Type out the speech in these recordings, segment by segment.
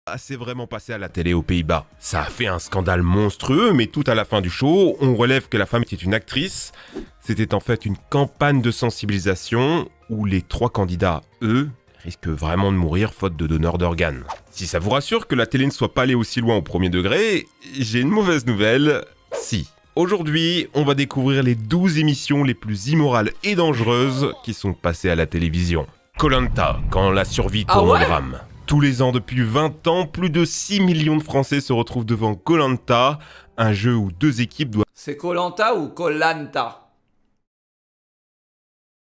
Ah, c'est vraiment passé à la télé aux Pays-Bas. Ça a fait un scandale monstrueux, mais tout à la fin du show, on relève que la femme était une actrice. C'était en fait une campagne de sensibilisation où les 3 candidats, eux, risquent vraiment de mourir faute de donneurs d'organes. Si ça vous rassure que la télé ne soit pas allée aussi loin au premier degré, j'ai une mauvaise nouvelle. Si. Aujourd'hui, on va découvrir les 12 émissions les plus immorales et dangereuses qui sont passées à la télévision. Koh Lanta, quand la survie tourne au drame. Tous les ans depuis 20 ans, plus de 6 millions de Français se retrouvent devant Koh Lanta, un jeu où 2 équipes doivent C'est Koh Lanta ou Koh Lanta?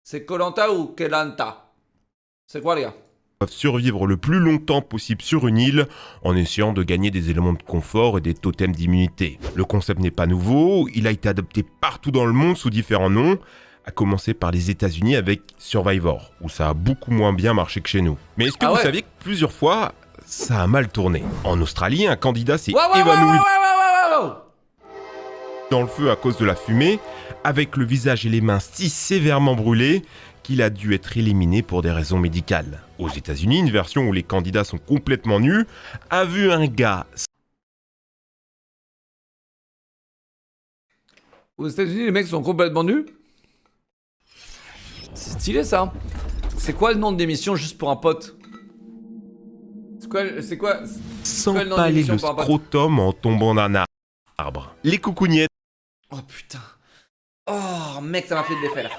C'est Koh Lanta ou Koh Lanta? C'est quoi les gars? survivre le plus longtemps possible sur une île en essayant de gagner des éléments de confort et des totems d'immunité. Le concept n'est pas nouveau, il a été adopté partout dans le monde sous différents noms, à commencer par les États-Unis avec Survivor, où ça a beaucoup moins bien marché que chez nous. Mais est-ce que vous savez que plusieurs fois, ça a mal tourné? En Australie, un candidat s'est évanoui dans le feu à cause de la fumée, avec le visage et les mains si sévèrement brûlés qu'il a dû être éliminé pour des raisons médicales. Aux États-Unis, une version où les candidats sont complètement nus a vu un gars. Aux États-Unis, les mecs sont complètement nus. C'est stylé ça. C'est quoi le nom de l'émission juste pour un pote? C'est quoi S'empaler le scrotum en tombant d'un arbre. Les coucougnettes. Oh putain. Oh mec, ça m'a fait de l'effet là.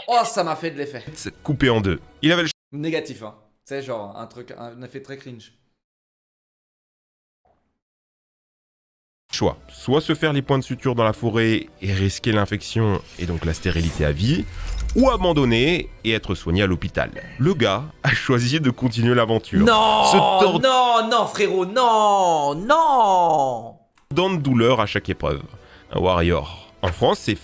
Oh, ça m'a fait de l'effet. Coupé en deux. Il avait le Négatif, hein. C'est genre un effet très cringe. choix. Soit se faire les points de suture dans la forêt et risquer l'infection et donc la stérilité à vie, ou abandonner et être soigné à l'hôpital. Le gars a choisi de continuer l'aventure. Non, non, frérot, non, non. Dans de douleur à chaque épreuve. Un warrior. En France, c'est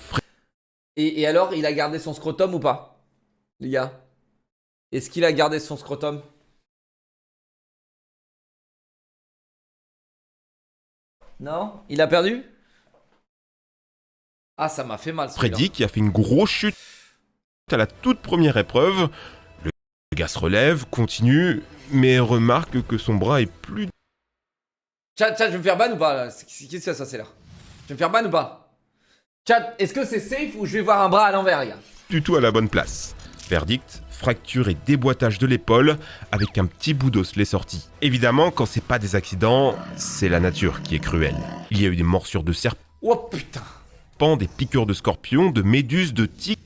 Et alors, il a gardé son scrotum ou pas, les gars? Est-ce qu'il a gardé son scrotum? Non? Il a perdu? Ah, ça m'a fait mal. Freddy qui a fait une grosse chute à la toute première épreuve. Le gars se relève, continue, mais remarque que son bras est plus... Chat, je vais me faire ban ou pas là? Qu'est-ce que ça c'est là? Je vais me faire ban ou pas? Chat, est-ce que c'est safe ou je vais voir un bras à l'envers, les gars? Du tout à la bonne place. Verdict, fracture et déboîtage de l'épaule avec un petit bout d'os les sorties. Évidemment, quand c'est pas des accidents, c'est la nature qui est cruelle. Il y a eu des morsures de serpents, oh putain, des piqûres de scorpions, de méduses, de tiques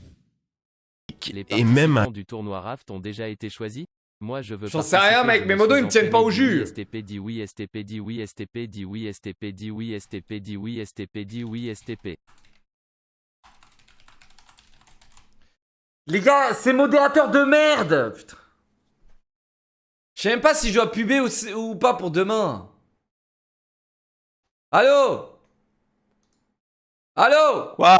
et même du tournoi Raft ont déjà été choisis. Moi je veux. J'en sais rien mec, mes modos ils me tiennent pas au jus. STP dit oui, STP dit oui, STP dit oui, STP dit oui, STP dit oui, STP dit oui, STP. Les gars, c'est modérateur de merde. Putain. Je sais même pas si je dois puber ou pas pour demain. Allô? Allô? Quoi?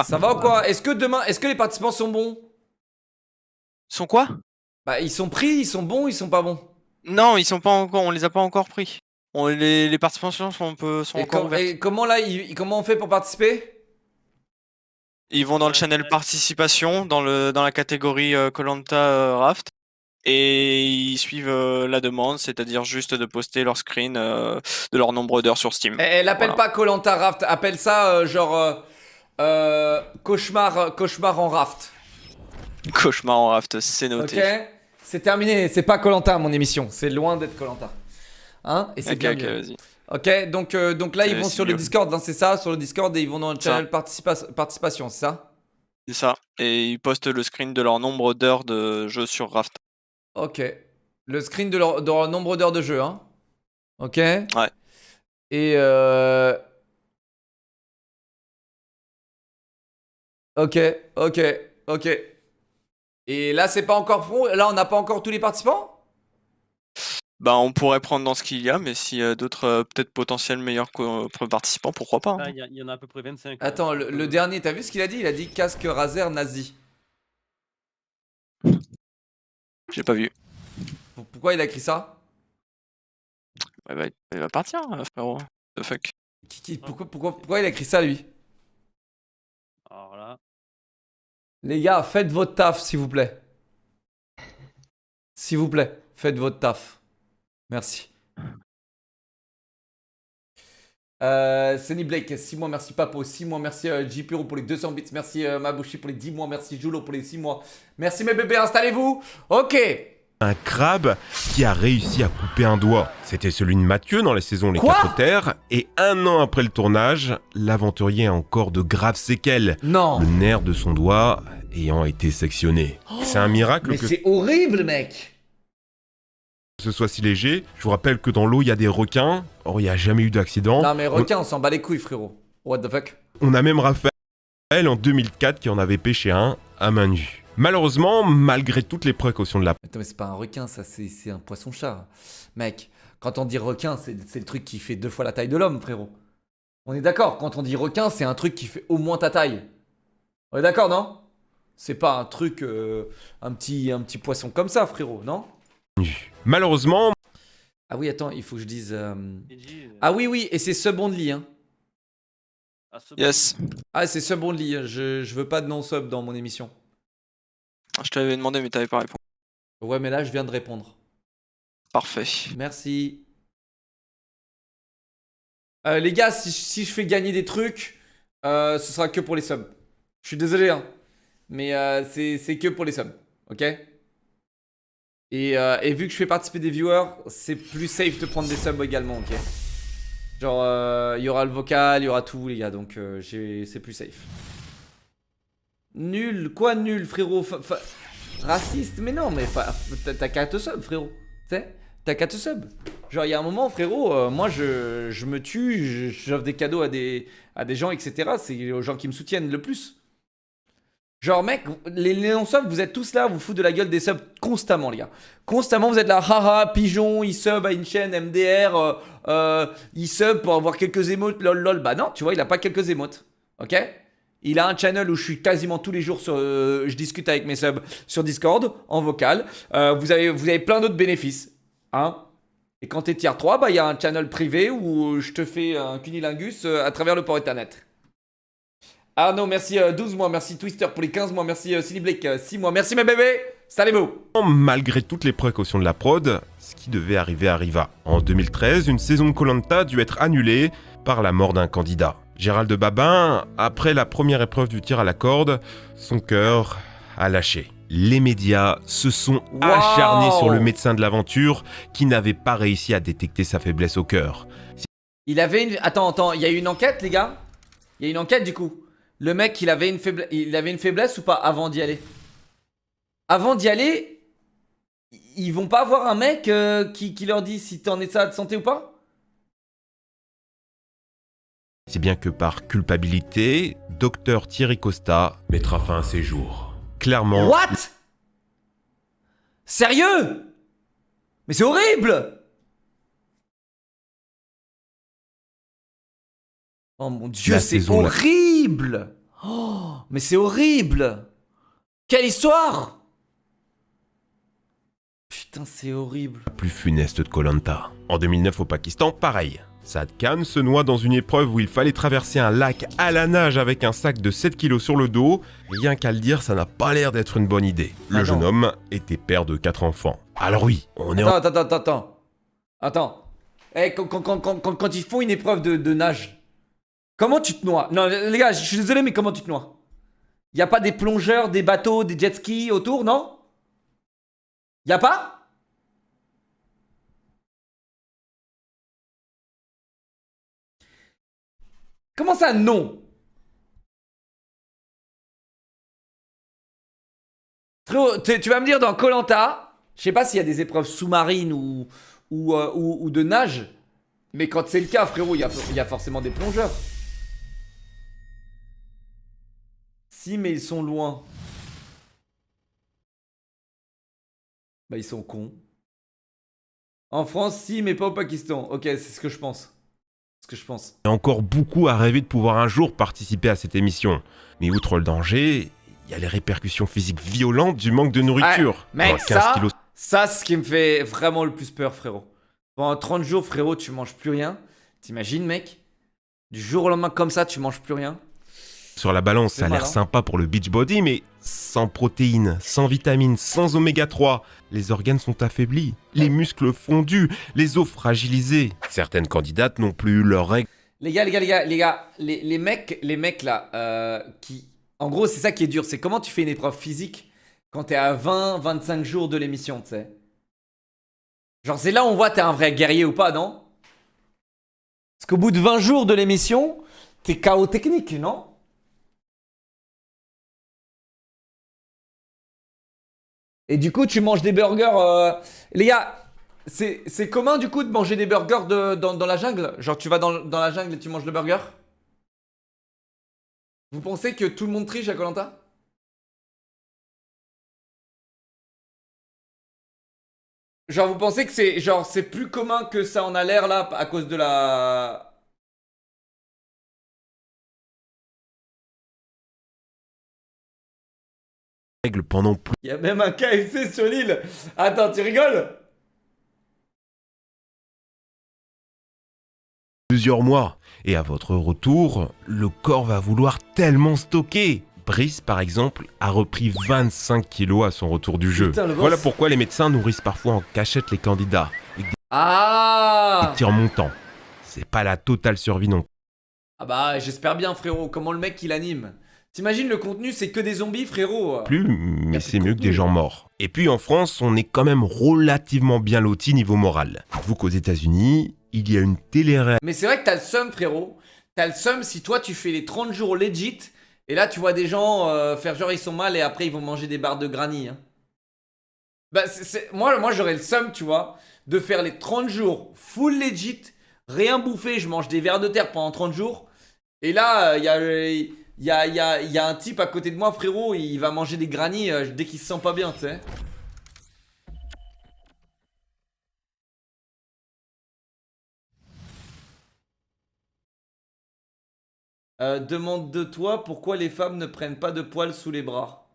Ça va ou quoi? Est-ce que les participants sont bons? Sont quoi? Bah ils sont pris, ils sont bons, ils sont pas bons. Non, ils sont pas encore, on les a pas encore pris. Les participations sont encore ouvertes. Et comment là, comment on fait pour participer? Ils vont dans le channel participation, dans la catégorie Koh Lanta Raft, et ils suivent la demande, c'est-à-dire juste de poster leur screen de leur nombre d'heures sur Steam. Elle appelle pas Koh Lanta Raft, appelle ça genre cauchemar en raft. Cauchemar en Raft, c'est noté. Ok, c'est terminé, c'est pas Koh Lanta mon émission, c'est loin d'être Koh Lanta. Hein? Et c'est bien mieux. Vas-y. Ok, donc là ils vont sur le Discord, hein, c'est ça, sur le Discord et ils vont dans le channel participation, c'est ça? C'est ça, et ils postent le screen de leur nombre d'heures de jeu sur Raft. Ok, le screen de leur nombre d'heures de jeu, hein? Ok. Ouais. Et ok. Et là c'est pas encore pro, là on n'a pas encore tous les participants? Bah, on pourrait prendre dans ce qu'il y a, mais s'il y a d'autres peut-être potentiels meilleurs participants, pourquoi pas. Il y en a à peu près 25. Attends, le dernier, t'as vu ce qu'il a dit? Il a dit casque Razer nazi. J'ai pas vu. Pourquoi il a écrit ça? Il va partir, frérot. The fuck. Pourquoi il a écrit ça lui? Alors là. Les gars, faites votre taf s'il vous plaît. S'il vous plaît, faites votre taf. Merci. Sunny Blake, 6 mois, merci Papo, 6 mois, merci JPro pour les 200 bits, merci Mabushi pour les 10 mois, merci Julo pour les 6 mois, merci mes bébés, installez-vous. Ok. Un crabe qui a réussi à couper un doigt. C'était celui de Mathieu dans la saison Les Quoi 4 Terres. Et 1 an après le tournage, l'aventurier a encore de graves séquelles. Non. Le nerf de son doigt ayant été sectionné. C'est un miracle Mais que c'est horrible, mec. ce soit si léger. Je vous rappelle que dans l'eau, il y a des requins. Or, il n'y a jamais eu d'accident. Non mais requin, on s'en bat les couilles, frérot. What the fuck. On a même Raphaël en 2004 qui en avait pêché un à main nue. Malheureusement, malgré toutes les précautions de la Attends, mais c'est pas un requin, ça, c'est un poisson-chat. Mec, quand on dit requin, c'est le truc qui fait 2 fois la taille de l'homme, frérot. On est d'accord, quand on dit requin, c'est un truc qui fait au moins ta taille. On est d'accord, non? C'est pas un truc, un petit poisson comme ça, frérot, non? nue. Malheureusement, Ah oui, attends, il faut que je dise... Eddie, Ah oui, et c'est sub only, hein. Yes. Ah, c'est sub only, je veux pas de non-sub dans mon émission. Je te l'avais demandé, mais t'avais pas répondu. Ouais, mais là, je viens de répondre. Parfait. Merci. Les gars, si je fais gagner des trucs, ce sera que pour les subs. Je suis désolé, hein. Mais c'est que pour les subs. Ok? Et vu que je fais participer des viewers, c'est plus safe de prendre des subs également, ok? Genre, il y aura le vocal, il y aura tout, les gars. Donc, c'est plus safe. Nul, quoi nul, frérot? Raciste, mais non, mais t'as qu'à te sub, frérot. Tu sais? T'as qu'à te sub. Genre, il y a un moment, frérot, moi je me tue, j'offre des cadeaux à des gens, etc. C'est aux gens qui me soutiennent le plus. Genre, mec, les non-subs, vous êtes tous là, vous foutez de la gueule des subs constamment, les gars. Constamment, vous êtes là, haha, pigeon, il sub à une chaîne MDR, il sub pour avoir quelques émotes, lol, lol. Bah non, tu vois, il a pas quelques émotes. Ok? Il a un channel où je suis quasiment tous les jours je discute avec mes subs sur Discord, en vocal. Vous avez plein d'autres bénéfices. Hein? Et quand t'es tier 3, bah il y a un channel privé où je te fais un cunilingus à travers le port internet. Arnaud, merci 12 mois. Merci Twister pour les 15 mois. Merci Silly Blake 6 mois. Merci mes bébés. Salut-vous. malgré toutes les précautions de la prod, ce qui devait arriver arriva. En 2013, une saison de Koh-Lanta dut être annulée par la mort d'un candidat. Gérald Babin, après la première épreuve du tir à la corde, son cœur a lâché. Les médias se sont acharnés sur le médecin de l'aventure qui n'avait pas réussi à détecter sa faiblesse au cœur. Il avait une... Attends, il y a eu une enquête, les gars? Il y a une enquête, du coup. Le mec, il avait une faiblesse ou pas avant d'y aller? Avant d'y aller, ils vont pas avoir un mec qui leur dit si t'es en état de santé ou pas? C'est bien que par culpabilité, Dr Thierry Costa mettra fin à ses jours. Clairement... What? Sérieux? Mais c'est horrible! Oh mon dieu, La c'est saison, horrible! Oh, mais c'est horrible! Quelle histoire! Putain, c'est horrible. plus funeste de Koh-Lanta. En 2009 au Pakistan, pareil. Saad Khan se noie dans une épreuve où il fallait traverser un lac à la nage avec un sac de 7 kilos sur le dos. Rien qu'à le dire, ça n'a pas l'air d'être une bonne idée. Le jeune homme était père de 4 enfants. Alors oui, on est en... Attends. Eh, quand ils font une épreuve de nage, comment tu te noies? Non, les gars, je suis désolé, mais comment tu te noies? Y a pas des plongeurs, des bateaux, des jet skis autour, non? Y a pas? Comment ça, non? Frérot, tu vas me dire dans Koh-Lanta, je sais pas s'il y a des épreuves sous-marines ou de nage, mais quand c'est le cas, frérot, il y a forcément des plongeurs. Si, mais ils sont loin. Bah, ils sont cons. En France, si, mais pas au Pakistan. Ok, c'est ce que je pense. encore beaucoup à rêver de pouvoir un jour participer à cette émission. Mais outre le danger, il y a les répercussions physiques violentes du manque de nourriture. Mec, 15 kilos... ça, c'est ce qui me fait vraiment le plus peur, frérot. Pendant 30 jours, frérot, tu manges plus rien. T'imagines, mec? Du jour au lendemain comme ça, tu manges plus rien. Sur la balance, ça a C'est l'air malin. sympa pour le beach body, mais sans protéines, sans vitamines, sans oméga 3, les organes sont affaiblis, les muscles fondus, les os fragilisés. Certaines candidates n'ont plus eu leurs règles Les gars, les mecs là, qui... En gros, c'est ça qui est dur, c'est comment tu fais une épreuve physique quand t'es à 20-25 jours de l'émission, tu sais. Genre, c'est là où on voit t'es un vrai guerrier ou pas, non? Parce qu'au bout de 20 jours de l'émission, t'es KO technique, non? Et du coup, tu manges des burgers. Les gars, c'est commun du coup de manger des burgers dans la jungle? Genre, tu vas dans la jungle et tu manges le burger? Vous pensez que tout le monde triche à Koh Lanta? Genre, vous pensez que c'est plus commun que ça en a l'air là à cause de la. pendant Il y a même un KFC sur l'île. Attends, tu rigoles? plusieurs mois. Et à votre retour, le corps va vouloir tellement stocker. Brice, par exemple, a repris 25 kilos à son retour du jeu. Putain, le boss. Voilà pourquoi les médecins nourrissent parfois en cachette les candidats. Avec des Ah! tirs montants. C'est pas la totale survie non Ah bah, j'espère bien, frérot. Comment le mec il anime? T'imagines le contenu, c'est que des zombies, frérot. plus, mais plus c'est de mieux que contenu. des gens morts. Et puis en France, on est quand même relativement bien lotis niveau moral. Dites-vous qu'aux États-Unis, il y a une télé-réalité Mais c'est vrai que t'as le seum, frérot. T'as le seum si toi tu fais les 30 jours legit. Et là, tu vois des gens faire genre ils sont mal et après ils vont manger des barres de granny. Hein. Bah, moi j'aurais le seum, tu vois, de faire les 30 jours full legit, rien bouffer, je mange des vers de terre pendant 30 jours. Et là, il y a un type à côté de moi, frérot, il va manger des granny dès qu'il se sent pas bien, tu sais. Demande de toi pourquoi les femmes ne prennent pas de poils sous les bras.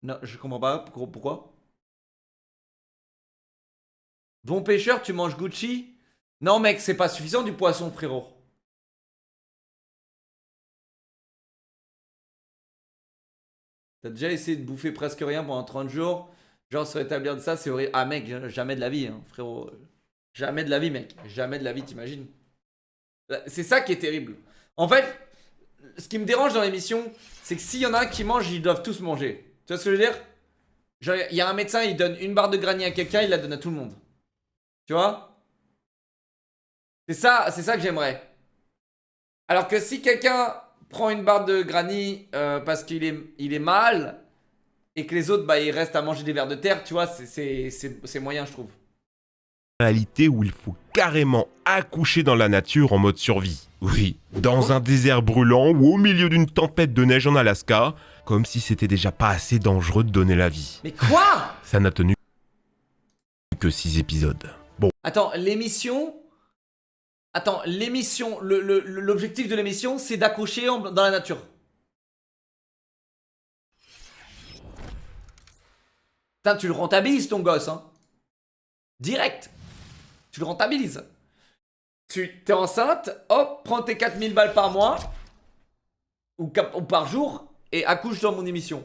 Non, je comprends pas. Pourquoi? Bon pêcheur, tu manges Gucci? Non, mec, c'est pas suffisant du poisson, frérot. T'as déjà essayé de bouffer presque rien pendant 30 jours? Genre se rétablir de ça, c'est horrible. Ah, mec, jamais de la vie, hein, frérot. Jamais de la vie, mec. Jamais de la vie, t'imagines? C'est ça qui est terrible. En fait, ce qui me dérange dans l'émission, c'est que s'il y en a un qui mange, ils doivent tous manger. Tu vois ce que je veux dire? Genre, il y a un médecin, il donne une barre de granny à quelqu'un, il la donne à tout le monde. Tu vois? C'est ça que j'aimerais. Alors que si quelqu'un prend une barre de granny parce qu'il est mal et que les autres, bah, ils restent à manger des vers de terre, tu vois, c'est moyen, je trouve. où il faut carrément accoucher dans la nature en mode survie. Oui, dans un désert brûlant ou au milieu d'une tempête de neige en Alaska, comme si c'était déjà pas assez dangereux de donner la vie. Mais quoi? Ça n'a tenu que 6 épisodes. Bon, Attends, l'émission... Attends, l'émission... L'objectif de l'émission, c'est d'accoucher dans la nature. Putain, tu le rentabilises ton gosse, hein. Direct. Tu le rentabilises. T'es enceinte, hop, prends tes 4000 balles par mois. Ou par jour. Et accouche dans mon émission.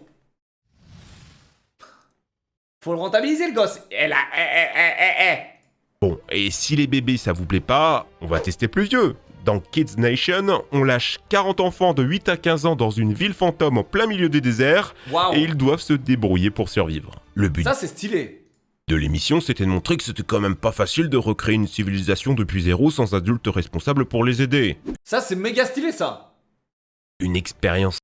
Faut le rentabiliser le gosse. bon, et si les bébés ça vous plaît pas, on va tester plus vieux. Dans Kids Nation, on lâche 40 enfants de 8 à 15 ans dans une ville fantôme en plein milieu du désert, Waouh. et ils doivent se débrouiller pour survivre. Le but Ça, c'est stylé. de l'émission, c'était de montrer que c'était quand même pas facile de recréer une civilisation depuis zéro sans adultes responsables pour les aider. Ça, c'est méga stylé, ça. Une expérience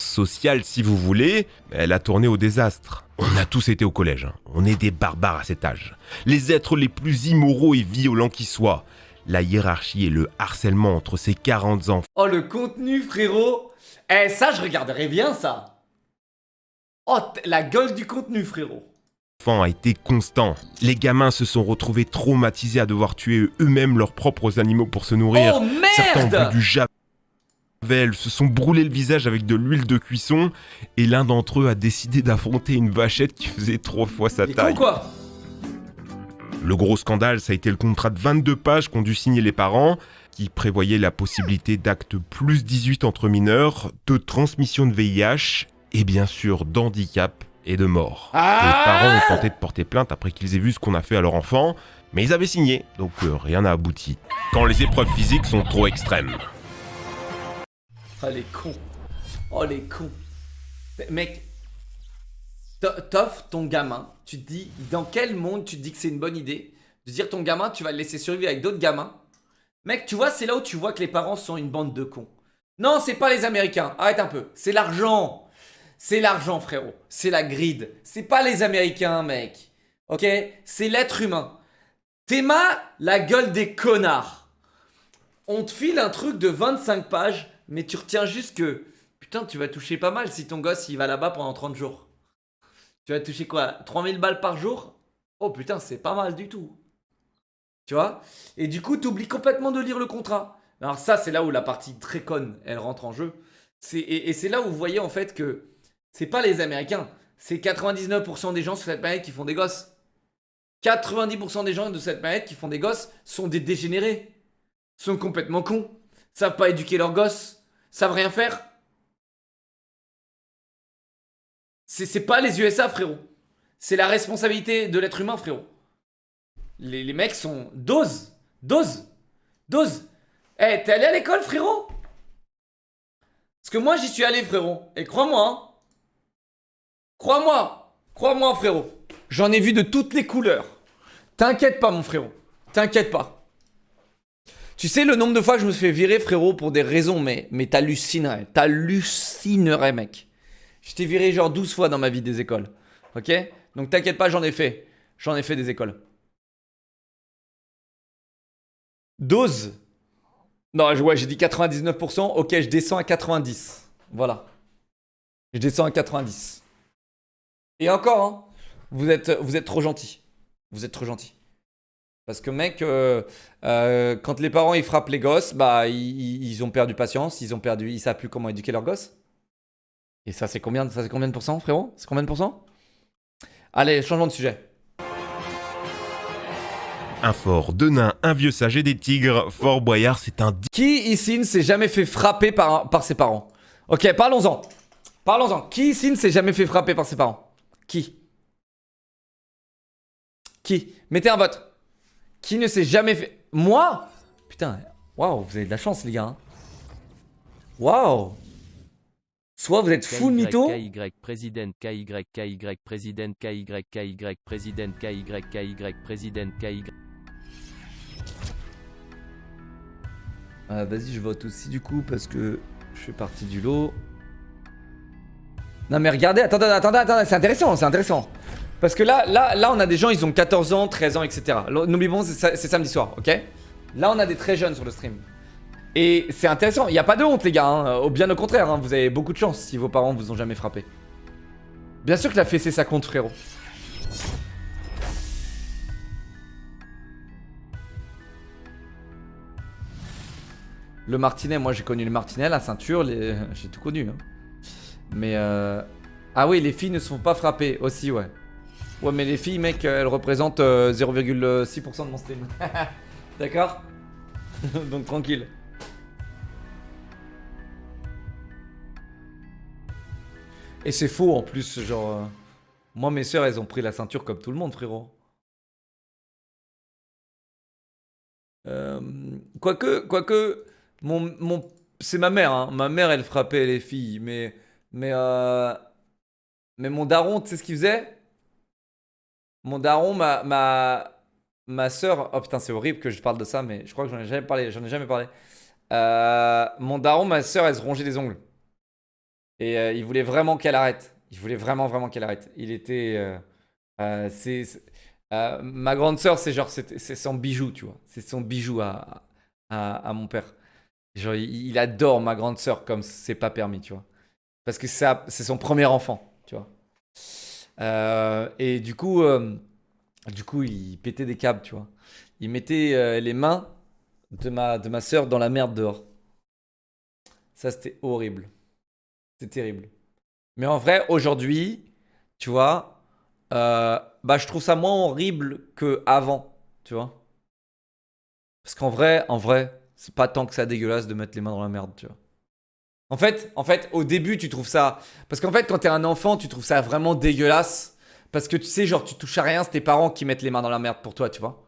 sociale si vous voulez, mais elle a tourné au désastre. On a tous été au collège, hein. On est des barbares à cet âge. Les êtres les plus immoraux et violents qui soient. La hiérarchie et le harcèlement entre ces 40 enfants Oh, le contenu, frérot. Eh, ça, je regarderais bien, ça. Oh, la gueule du contenu, frérot. a été constant. Les gamins se sont retrouvés traumatisés à devoir tuer eux-mêmes leurs propres animaux pour se nourrir. Oh, Certains ont merde. bu du javel, se sont brûlés le visage avec de l'huile de cuisson, et l'un d'entre eux a décidé d'affronter une vachette qui faisait 3 fois sa Il est con, taille. quoi. Le gros scandale, ça a été le contrat de 22 pages qu'ont dû signer les parents, qui prévoyait la possibilité d'actes plus 18 entre mineurs, de transmission de VIH et bien sûr d'handicap et de mort. Les parents ont tenté de porter plainte après qu'ils aient vu ce qu'on a fait à leur enfant, mais ils avaient signé, donc rien n'a abouti. Quand les épreuves physiques sont trop extrêmes. Oh les cons. Oh les cons. Mec, t'offres ton gamin, tu te dis, dans quel monde tu te dis que c'est une bonne idée de dire ton gamin, tu vas le laisser survivre avec d'autres gamins. Mec, tu vois, c'est là où tu vois que les parents sont une bande de cons. Non, c'est pas les Américains, arrête un peu, c'est l'argent. C'est l'argent, frérot, c'est la greed. C'est pas les Américains, mec. Ok? C'est l'être humain. T'aimas la gueule des connards. On te file un truc de 25 pages, mais tu retiens juste que... Putain, tu vas toucher pas mal si ton gosse il va là-bas pendant 30 jours. Tu vas toucher quoi? 3000 balles par jour? Oh putain, c'est pas mal du tout. Tu vois? Et du coup, t'oublies complètement de lire le contrat. Alors ça, c'est là où la partie très conne, elle rentre en jeu. Et c'est là où vous voyez en fait que c'est pas les Américains. C'est 99% des gens sur cette planète qui font des gosses. 90% des gens de cette planète qui font des gosses sont des dégénérés. Sont complètement cons. Savent pas éduquer leurs gosses. Savent rien faire. C'est pas les USA, frérot. C'est la responsabilité de l'être humain, frérot. Les mecs sont... Dose. Eh, t'es allé à l'école, frérot? Parce que moi, j'y suis allé, frérot. Et crois-moi, hein. Crois-moi, frérot. J'en ai vu de toutes les couleurs. T'inquiète pas, mon frérot. T'inquiète pas. Tu sais le nombre de fois que je me suis fait virer, frérot, pour des raisons, mais t'hallucinerais. T'hallucinerais, mec. Je t'ai viré genre 12 fois dans ma vie des écoles. Ok? Donc t'inquiète pas, j'en ai fait. J'en ai fait des écoles. Dose. Non, ouais, j'ai dit 99%. Ok, je descends à 90. Voilà. Je descends à 90. Et encore, hein, vous êtes trop gentil. Vous êtes trop gentil. Parce que mec, quand les parents ils frappent les gosses, bah ils ont perdu patience, ils savent plus comment éduquer leurs gosses. Et ça c'est combien de pourcents, frérot? C'est combien de pourcents? Allez, changeons de sujet. Un fort, deux nains, un vieux sage et des tigres. Fort Boyard, c'est un... Qui ici ne s'est jamais fait frapper par ses parents? Ok, parlons-en. Qui ici ne s'est jamais fait frapper par ses parents? Qui? Mettez un vote. Qui ne s'est jamais fait... Moi? Putain, waouh, vous avez de la chance les gars. Hein. Waouh. Soit vous êtes full mytho. KY président KY président KY président KY président KY. Vas-y, je vote aussi du coup parce que je fais partie du lot. Non mais regardez, attendez, c'est intéressant. Parce que là, on a des gens, ils ont 14 ans, 13 ans, etc. N'oublions pas, c'est samedi soir, ok? Là, on a des très jeunes sur le stream. Et c'est intéressant, il n'y a pas de honte les gars, hein. Bien au contraire, hein. Vous avez beaucoup de chance si vos parents vous ont jamais frappé. Bien sûr que la fessée ça compte, frérot. Le martinet, moi j'ai connu le martinet, la ceinture, j'ai tout connu. Hein. Mais ah oui, les filles ne se font pas frapper aussi, ouais. Ouais, mais les filles, mec, elles représentent 0,6% de mon stream. D'accord? Donc tranquille. Et c'est faux en plus, genre... moi, mes sœurs, elles ont pris la ceinture comme tout le monde, frérot. Quoique, c'est ma mère, hein. Ma mère, elle frappait les filles, mais mon daron, tu sais ce qu'il faisait? Mon daron, ma sœur... Oh putain, c'est horrible que je parle de ça, mais je crois que j'en ai jamais parlé. Mon daron, ma sœur, elle se rongeait les ongles. Et il voulait vraiment qu'elle arrête. Il voulait vraiment qu'elle arrête. Il était... ma grande sœur, c'est genre... C'est son bijou, tu vois. C'est son bijou à mon père. Genre, il adore ma grande sœur comme c'est pas permis, tu vois. Parce que c'est son premier enfant, tu vois. Et du coup, il pétait des câbles, tu vois. Il mettait les mains de ma sœur dans la merde dehors. Ça, c'était horrible. C'est terrible. Mais en vrai, aujourd'hui, tu vois, je trouve ça moins horrible qu'avant. tu vois. Parce qu'en vrai, c'est pas tant que ça dégueulasse de mettre les mains dans la merde, tu vois. En fait, au début, tu trouves ça... Parce qu'en fait, quand t'es un enfant, tu trouves ça vraiment dégueulasse. Parce que tu sais, genre, tu touches à rien, c'est tes parents qui mettent les mains dans la merde pour toi, tu vois.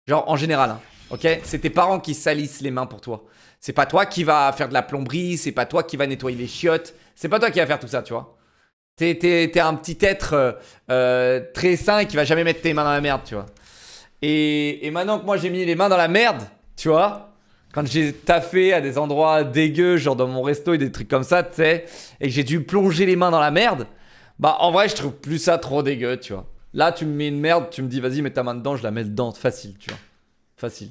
Genre, en général, hein, ok. C'est tes parents qui salissent les mains pour toi. C'est pas toi qui va faire de la plomberie, c'est pas toi qui va nettoyer les chiottes. C'est pas toi qui va faire tout ça, tu vois. T'es un petit être très sain et qui va jamais mettre tes mains dans la merde, tu vois. Et maintenant que moi, j'ai mis les mains dans la merde, tu vois... Quand j'ai taffé à des endroits dégueux, genre dans mon resto et des trucs comme ça, tu sais, et que j'ai dû plonger les mains dans la merde, bah en vrai, je trouve plus ça trop dégueu, tu vois. Là, tu me mets une merde, tu me dis, vas-y, mets ta main dedans, je la mets dedans, facile, tu vois. Facile.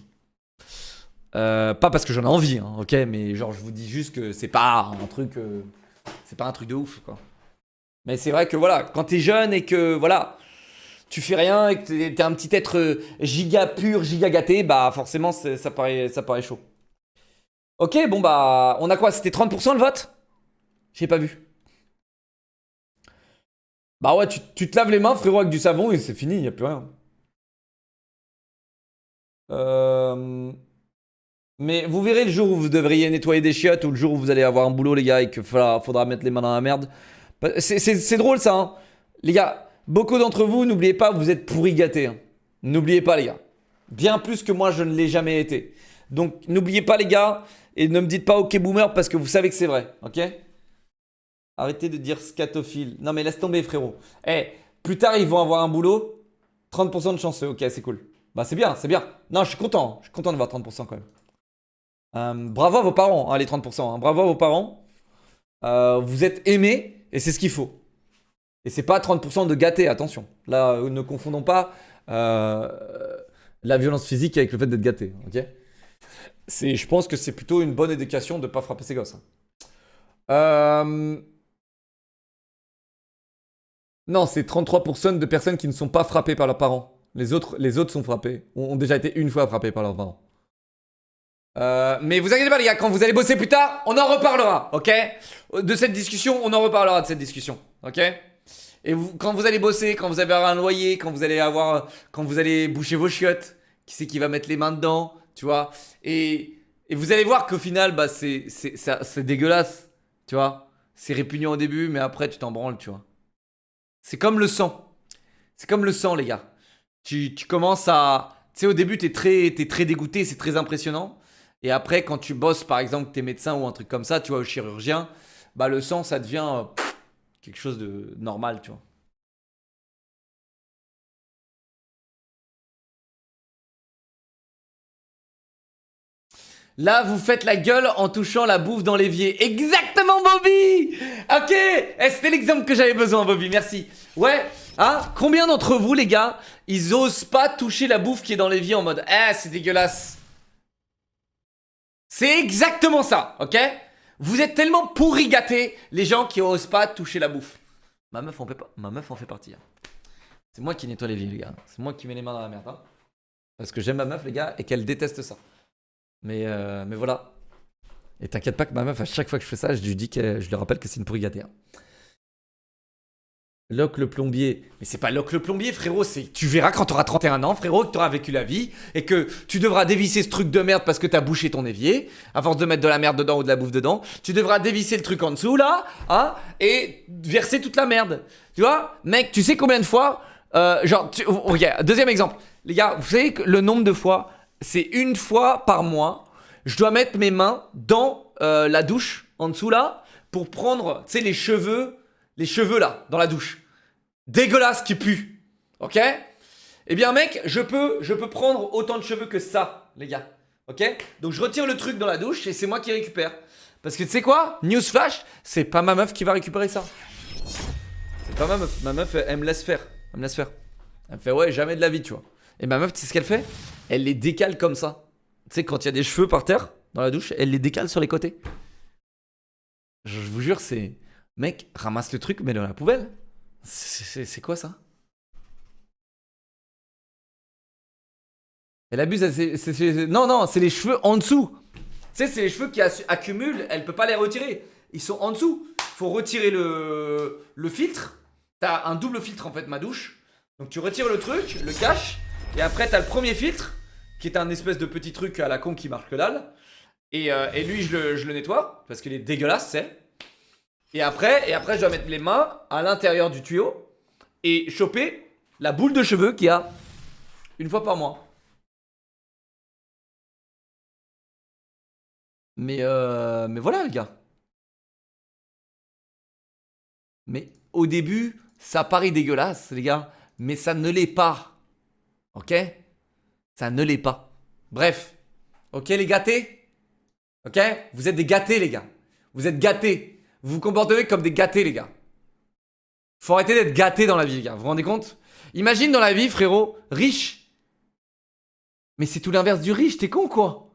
Pas parce que j'en ai envie, hein, ok, mais genre, je vous dis juste que c'est pas un truc de ouf, quoi. Mais c'est vrai que voilà, quand t'es jeune et que voilà, tu fais rien et que t'es un petit être giga pur, giga gâté, bah forcément, ça paraît chaud. Ok, bon bah, on a quoi? C'était 30% le vote? J'ai pas vu. Bah ouais, tu te laves les mains, frérot, avec du savon et c'est fini, y a plus rien. Mais vous verrez le jour où vous devriez nettoyer des chiottes ou le jour où vous allez avoir un boulot, les gars, et qu'il faudra mettre les mains dans la merde. C'est drôle ça, hein. Les gars, beaucoup d'entre vous, n'oubliez pas, vous êtes pourri gâtés. Hein. N'oubliez pas, les gars. Bien plus que moi, je ne l'ai jamais été. Donc, n'oubliez pas, les gars. Et ne me dites pas ok boomer parce que vous savez que c'est vrai, ok? Arrêtez de dire scatophile. Non mais laisse tomber frérot. Eh, plus tard ils vont avoir un boulot. 30% de chanceux, ok c'est cool. Bah c'est bien, c'est bien. Non je suis content de voir 30% quand même. Bravo à vos parents, hein, les 30%. Hein. Bravo à vos parents. Vous êtes aimés et c'est ce qu'il faut. Et c'est pas 30% de gâtés, attention. Là ne confondons pas la violence physique avec le fait d'être gâté, ok? Je pense que c'est plutôt une bonne éducation de ne pas frapper ses gosses. Non, c'est 33% de personnes qui ne sont pas frappées par leurs parents. Les autres sont frappés. Ont déjà été une fois frappés par leurs parents. Mais vous inquiétez pas les gars, quand vous allez bosser plus tard, on en reparlera, ok? De cette discussion, on en reparlera de cette discussion, ok? Et quand vous allez bosser, quand vous avez un loyer, quand vous allez boucher vos chiottes, qui c'est qui va mettre les mains dedans? Tu vois, et vous allez voir qu'au final, bah, c'est dégueulasse. Tu vois, c'est répugnant au début, mais après, tu t'en branles, tu vois. C'est comme le sang. C'est comme le sang, les gars. Tu commences à... Tu sais, au début, t'es très dégoûté, c'est très impressionnant. Et après, quand tu bosses, par exemple, t'es médecin ou un truc comme ça, tu vois, au chirurgien, bah, le sang, ça devient quelque chose de normal, tu vois. Là, vous faites la gueule en touchant la bouffe dans l'évier. Exactement, Bobby. Ok. C'était l'exemple que j'avais besoin, Bobby. Merci. Ouais. Hein? Combien d'entre vous, les gars, ils osent pas toucher la bouffe qui est dans l'évier en mode c'est dégueulasse. C'est exactement ça, ok? Vous êtes tellement pourri gâtés, les gens qui osent pas toucher la bouffe. Ma meuf en fait partie. Hein. C'est moi qui nettoie l'évier, les gars. C'est moi qui mets les mains dans la merde. Hein. Parce que j'aime ma meuf, les gars, et qu'elle déteste ça. Mais voilà. Et t'inquiète pas que ma meuf, à chaque fois que je fais ça, je lui rappelle que c'est une pourri gâtée. Hein. Locke le plombier. Mais c'est pas Locke le plombier, frérot. Tu verras quand t'auras 31 ans, frérot, que t'auras vécu la vie et que tu devras dévisser ce truc de merde parce que t'as bouché ton évier. À force de mettre de la merde dedans ou de la bouffe dedans, tu devras dévisser le truc en dessous, là, hein, et verser toute la merde. Tu vois, mec, tu sais combien de fois regarde, deuxième exemple. Les gars, vous savez que le nombre de fois... C'est une fois par mois, je dois mettre mes mains dans la douche, en dessous là, pour prendre, tu sais, les cheveux là, dans la douche. Dégueulasse qui pue. Ok? Eh bien, mec, je peux prendre autant de cheveux que ça, les gars. Ok? Donc, je retire le truc dans la douche et c'est moi qui récupère. Parce que tu sais quoi? Newsflash, c'est pas ma meuf qui va récupérer ça. C'est pas ma meuf. Ma meuf, elle me laisse faire. Elle me fait, ouais, jamais de la vie, tu vois. Et ma meuf, tu sais ce qu'elle fait? Elle les décale comme ça. Tu sais, quand il y a des cheveux par terre, dans la douche, elle les décale sur les côtés. Je vous jure, c'est... Mec, ramasse le truc, mets-le dans la poubelle. C'est quoi ça? Elle abuse, non, c'est les cheveux en dessous. Tu sais, c'est les cheveux qui accumulent, elle peut pas les retirer. Ils sont en dessous. Faut retirer le filtre. T'as un double filtre en fait, ma douche. Donc tu retires le truc, le caches. Et après, t'as le premier filtre qui est un espèce de petit truc à la con qui marche que dalle. Et lui, je le nettoie, parce qu'il est dégueulasse, c'est. Et après, je dois mettre les mains à l'intérieur du tuyau et choper la boule de cheveux qu'il y a une fois par mois. Mais voilà, les gars. Mais au début, ça paraît dégueulasse, les gars. Mais ça ne l'est pas. Ok? Ça ne l'est pas. Bref. Ok, les gâtés? Ok? Vous êtes des gâtés, les gars. Vous êtes gâtés. Vous vous comportez comme des gâtés, les gars. Faut arrêter d'être gâtés dans la vie, les gars. Vous vous rendez compte? Imagine dans la vie, frérot, riche. Mais c'est tout l'inverse du riche, t'es con, quoi?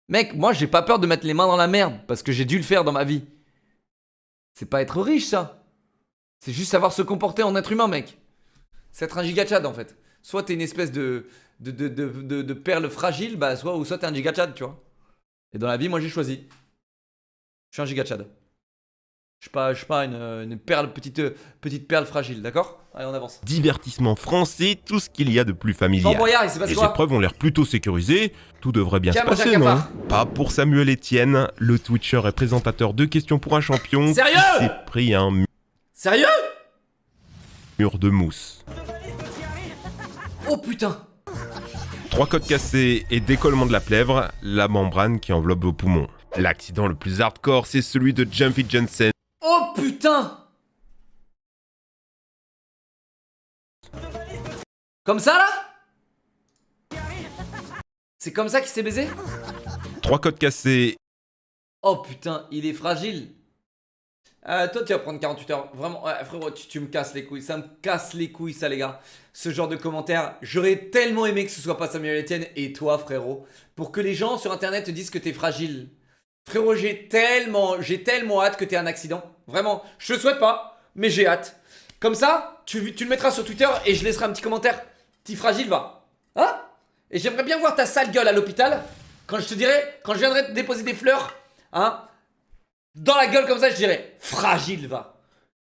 Mec, moi, j'ai pas peur de mettre les mains dans la merde. Parce que j'ai dû le faire dans ma vie. C'est pas être riche, ça. C'est juste savoir se comporter en être humain, mec. C'est être un gigachad, en fait. Soit t'es une espèce de perle fragile, bah, soit t'es un gigachad, tu vois. Et dans la vie, moi, j'ai choisi. Je suis un gigachad. Je suis pas une perle, petite perle fragile, d'accord? Allez, on avance. Divertissement français, tout ce qu'il y a de plus Fort familial. Boyard, il s'est passé Les quoi? épreuves ont l'air plutôt sécurisées, tout devrait bien Tiens, se moi, j'ai passer, un non? cafard. Pas pour Samuel Etienne, le Twitcher et présentateur de Questions pour un champion Sérieux? qui s'est pris un Sérieux? mur de mousse. Oh putain! 3 côtes cassées et décollement de la plèvre, la membrane qui enveloppe vos poumons. L'accident le plus hardcore, c'est celui de Jumpy Jensen. Oh putain! Comme ça là? C'est comme ça qu'il s'est baisé? 3 côtes cassées. Oh putain, il est fragile. Toi tu vas prendre 48 heures. Vraiment, ouais, frérot, tu me casses les couilles. Ça me casse les couilles, ça, les gars. Ce genre de commentaires. J'aurais tellement aimé que ce soit pas Samuel Etienne et toi, frérot. Pour que les gens sur internet te disent que t'es fragile. Frérot, j'ai tellement hâte que t'aies un accident. Vraiment, je te souhaite pas, mais j'ai hâte. Comme ça, tu le mettras sur Twitter et je laisserai un petit commentaire. Petit fragile, va. Hein? Et j'aimerais bien voir ta sale gueule à l'hôpital. Quand je viendrai te déposer des fleurs. Hein? Dans la gueule comme ça, je dirais fragile, va.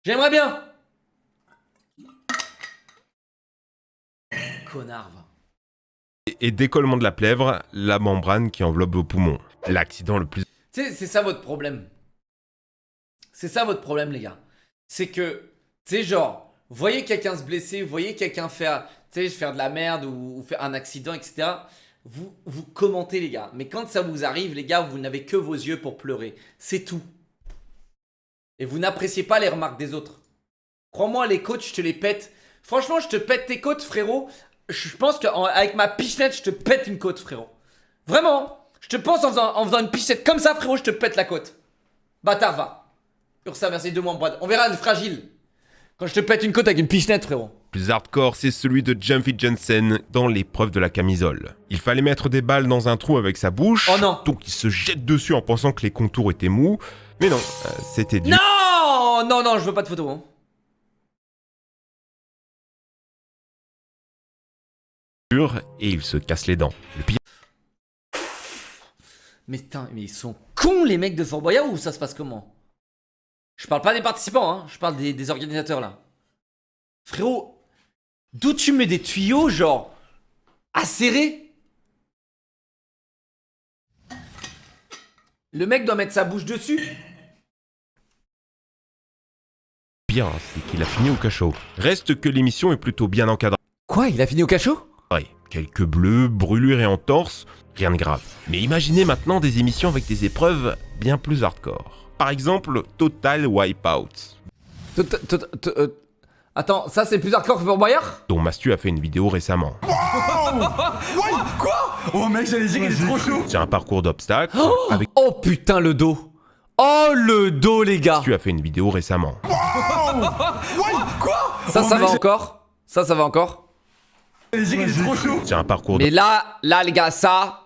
J'aimerais bien. Connard, va. Et décollement de la plèvre, la membrane qui enveloppe vos poumons. L'accident le plus... Tu sais, c'est ça votre problème. C'est ça votre problème, les gars. C'est que, tu sais, genre, vous voyez quelqu'un se blesser, vous voyez quelqu'un faire de la merde ou faire un accident, etc. Vous commentez, les gars. Mais quand ça vous arrive, les gars, vous n'avez que vos yeux pour pleurer. C'est tout. Et vous n'appréciez pas les remarques des autres. Crois-moi, les côtes, je te les pète. Franchement, je te pète tes côtes, frérot. Je pense qu'avec ma pichenette, je te pète une côte, frérot. Vraiment. Je te pense en faisant une pichenette comme ça, frérot, je te pète la côte. Bâtard, va. Ursa, merci, 2 mois en boîte. On verra le fragile. Quand je te pète une côte avec une pichenette, frérot. Le plus hardcore, c'est celui de Jumpy Jensen dans l'épreuve de la camisole. Il fallait mettre des balles dans un trou avec sa bouche. Oh non. Donc il se jette dessus en pensant que les contours étaient mous. Mais non, c'était dur. Non, non, non, je veux pas de photo, hein. Et il se casse les dents. Le pire, Mais putain, mais ils sont cons, les mecs de Fort Boyard, ou ça se passe comment? Je parle pas des participants, hein. Je parle des organisateurs, là. Frérot, d'où tu mets des tuyaux, genre, acérés? Le mec doit mettre sa bouche dessus. c'est qu'il a fini au cachot. Reste que l'émission est plutôt bien encadrée. Quoi, il a fini au cachot? Quelques bleus, brûlures et entorses, rien de grave. Mais imaginez maintenant des émissions avec des épreuves bien plus hardcore. Par exemple, Total Wipeout, Attends, ça c'est plus hardcore que Fort Boyard? dont Mastu a fait une vidéo récemment. Oh mec, j'allais dire, il est trop chaud. C'est un parcours d'obstacles avec Oh putain, le dos. Oh le dos, les gars. Mastu a fait une vidéo récemment. Ça va encore. Ça va encore. J'allais dire, il est trop chaud. C'est un parcours Mais là, les gars, ça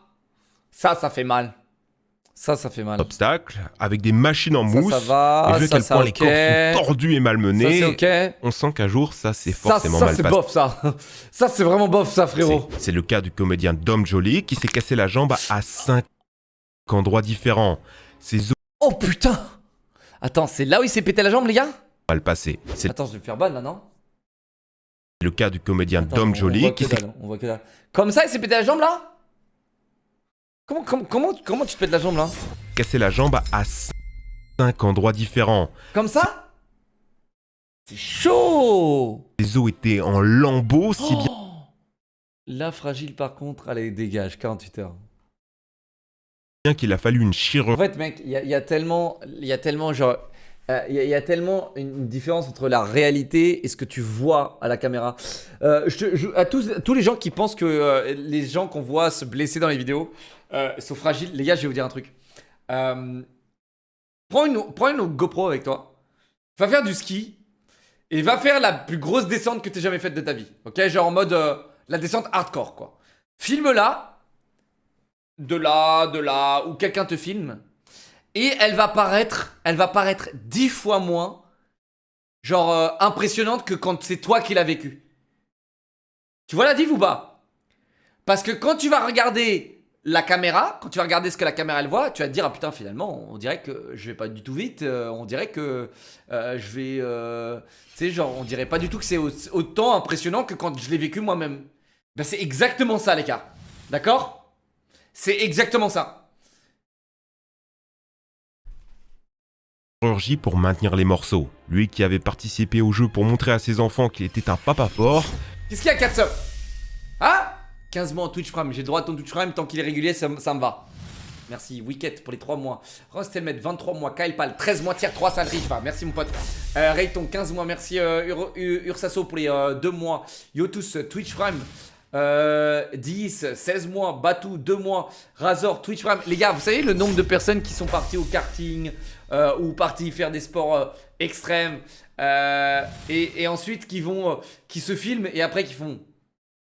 fait mal. Ça fait mal. d'obstacles avec des machines en mousse. Ça va, et vu à quel point les corps sont tordus et Ça malmenés, c'est ok. on sent qu'un jour ça s'est forcément Ça mal c'est passé. bof, ça. Ça c'est vraiment bof, ça, frérot. C'est le cas du comédien Dom Joly qui s'est cassé la jambe à 5 endroits différents. Ses os Oh putain. Attends, c'est là où il s'est pété la jambe, les gars? mal passés. C'est Attends, je vais me faire ban là, non? le Le cas du comédien Attends, Dom on Joly voit qui que s'est dalle, on voit que dalle. Comme ça, il s'est pété la jambe là? Comment tu te pètes la jambe là? cassé la jambe à 5 endroits différents. Comme ça? C'est chaud! Les os étaient en lambeaux, si bien Oh, la fragile par contre, allez, dégage, 48 heures. qu'il a fallu une En chirurgie fait, mec, il y a tellement genre, il y a tellement une différence entre la réalité et ce que tu vois à la caméra. À tous les gens qui pensent que les gens qu'on voit se blesser dans les vidéos sont fragiles, les gars, je vais vous dire un truc. Prends une GoPro avec toi, va faire du ski et va faire la plus grosse descente que tu aies jamais faite de ta vie. Ok, genre en mode la descente hardcore quoi. Filme-la. De là, où quelqu'un te filme, et elle va paraître 10 fois moins, genre impressionnante que quand c'est toi qui l'as vécu. Tu vois la diff ou pas? Parce que quand tu vas regarder la caméra, quand tu vas regarder ce que la caméra elle voit, tu vas te dire ah putain finalement on dirait que je vais pas du tout vite, on dirait que je vais, tu sais genre on dirait pas du tout que c'est autant impressionnant que quand je l'ai vécu moi-même. Ben c'est exactement ça les gars, d'accord? C'est exactement ça. pour maintenir les morceaux. Lui qui avait participé au jeu pour montrer à ses enfants qu'il était un papa fort, Qu'est-ce qu'il y a 4 subs? Ah 15 mois en Twitch Prime, j'ai le droit à ton Twitch Prime tant qu'il est régulier, ça me va. Merci, Wicket pour les 3 mois. Rost Helmet, 23 mois. Kyle Pal, 13 mois, tiers 3, ça le riche va. Merci mon pote. Rayton, 15 mois. Merci Ursaso pour les 2 mois. Yotus, Twitch Prime. 10, 16 mois. Batou, 2 mois. Razor, Twitch Prime. Les gars, vous savez le nombre de personnes qui sont parties au karting ou parties faire des sports extrêmes et ensuite qui se filment et après qui font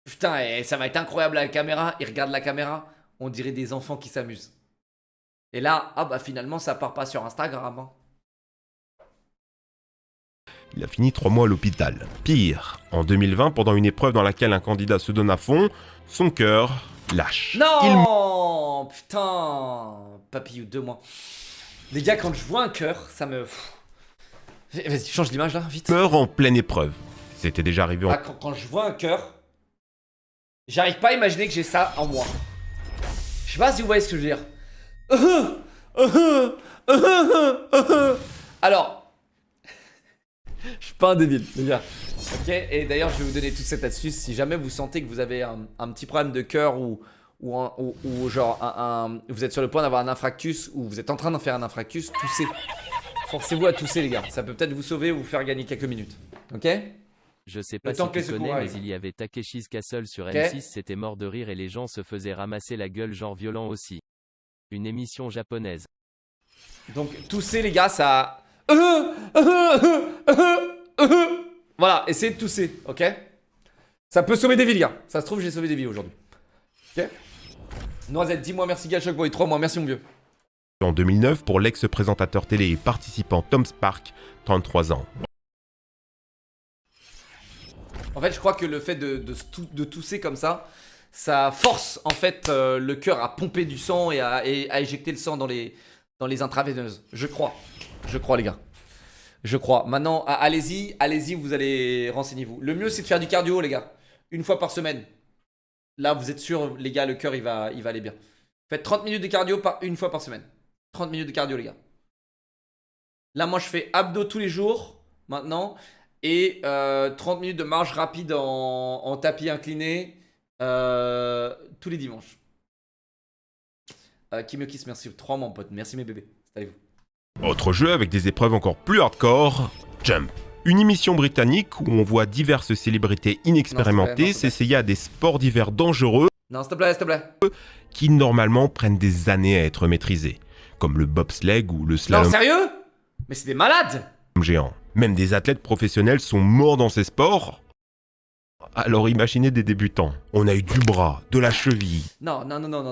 putain, ça va être incroyable à la caméra. Ils regardent la caméra, on dirait des enfants qui s'amusent. Et là, ah bah finalement ça part pas sur Instagram. Hein. il a fini 3 mois à l'hôpital. Pire, en 2020, pendant une épreuve dans laquelle un candidat se donne à fond, son cœur lâche. Non putain, Papillou, 2 mois. Les gars, quand je vois un cœur, ça me... Vas-y, change l'image là, vite. Il meurt en pleine épreuve. C'était déjà arrivé en... Ah, quand je vois un cœur, j'arrive pas à imaginer que j'ai ça en moi. Je sais pas si vous voyez ce que je veux dire. Alors, je suis pas un débile, les gars. Ok, et d'ailleurs, je vais vous donner toute cette astuce. Si jamais vous sentez que vous avez un petit problème de cœur ou genre vous êtes sur le point d'avoir un infarctus ou vous êtes en train d'en faire un infarctus, toussez. Forcez-vous à tousser, les gars. Ça peut peut-être vous sauver ou vous faire gagner quelques minutes. Ok? Je sais pas Le temps si que les tu secours connais, mais arrivent. il y avait Takeshi's Castle sur Ok. M6, c'était mort de rire et les gens se faisaient ramasser la gueule genre violent aussi. Une émission japonaise. Donc, tousser, les gars, ça. Voilà, essayez de tousser, ok? Ça peut sauver des vies, les gars. Ça se trouve, j'ai sauvé des vies aujourd'hui. Ok? Noisette, 10 mois, merci Galchoc Boy. 3 mois, merci mon vieux. En 2009, pour l'ex-présentateur télé et participant Tom Spark, 33 ans. En fait, je crois que le fait de tousser comme ça force en fait le cœur à pomper du sang et à éjecter le sang dans les intraveineuses. Je crois, les gars. Je crois. Maintenant, allez-y, vous allez renseignez-vous. Le mieux, c'est de faire du cardio, les gars. 1 fois par semaine. Là, vous êtes sûr, les gars, le cœur, il va aller bien. Faites 30 minutes de cardio 1 fois par semaine. 30 minutes de cardio, les gars. Là, moi, je fais abdos tous les jours, maintenant. Et 30 minutes de marche rapide en tapis incliné tous les dimanches. Qui me kiss, merci. 3 mois, mon pote. Merci, mes bébés. Installez-vous. Autre jeu avec des épreuves encore plus hardcore, Jump. Une émission britannique où on voit diverses célébrités inexpérimentées s'il te plaît. s'essayer à des sports d'hiver dangereux Non, s'il te plaît, s'il te plaît. qui normalement prennent des années à être maîtrisés, comme le bobsleigh ou le Non, slalom sérieux? Mais c'est des malades! géant. Même des athlètes professionnels sont morts dans ces sports. Alors imaginez des débutants. On a eu du bras, de la cheville. Non,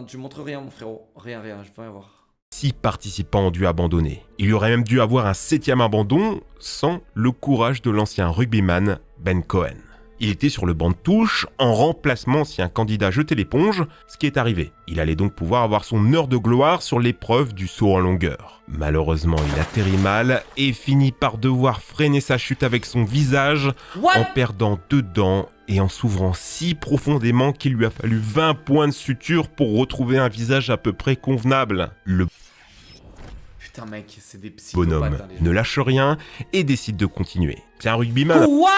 tu montres rien, mon frérot. Rien, je veux rien voir. 6 participants ont dû abandonner. Il y aurait même dû avoir un 7e abandon sans le courage de l'ancien rugbyman Ben Cohen. Il était sur le banc de touche, en remplacement si un candidat jetait l'éponge, ce qui est arrivé. Il allait donc pouvoir avoir son heure de gloire sur l'épreuve du saut en longueur. Malheureusement, il atterrit mal et finit par devoir freiner sa chute avec son visage en perdant 2 dents et en s'ouvrant si profondément qu'il lui a fallu 20 points de suture pour retrouver un visage à peu près convenable. Le Putain, mec, c'est des psychopathes. bonhomme hein, les gens. ne lâche rien et décide de continuer. C'est un rugbyman. Quoi?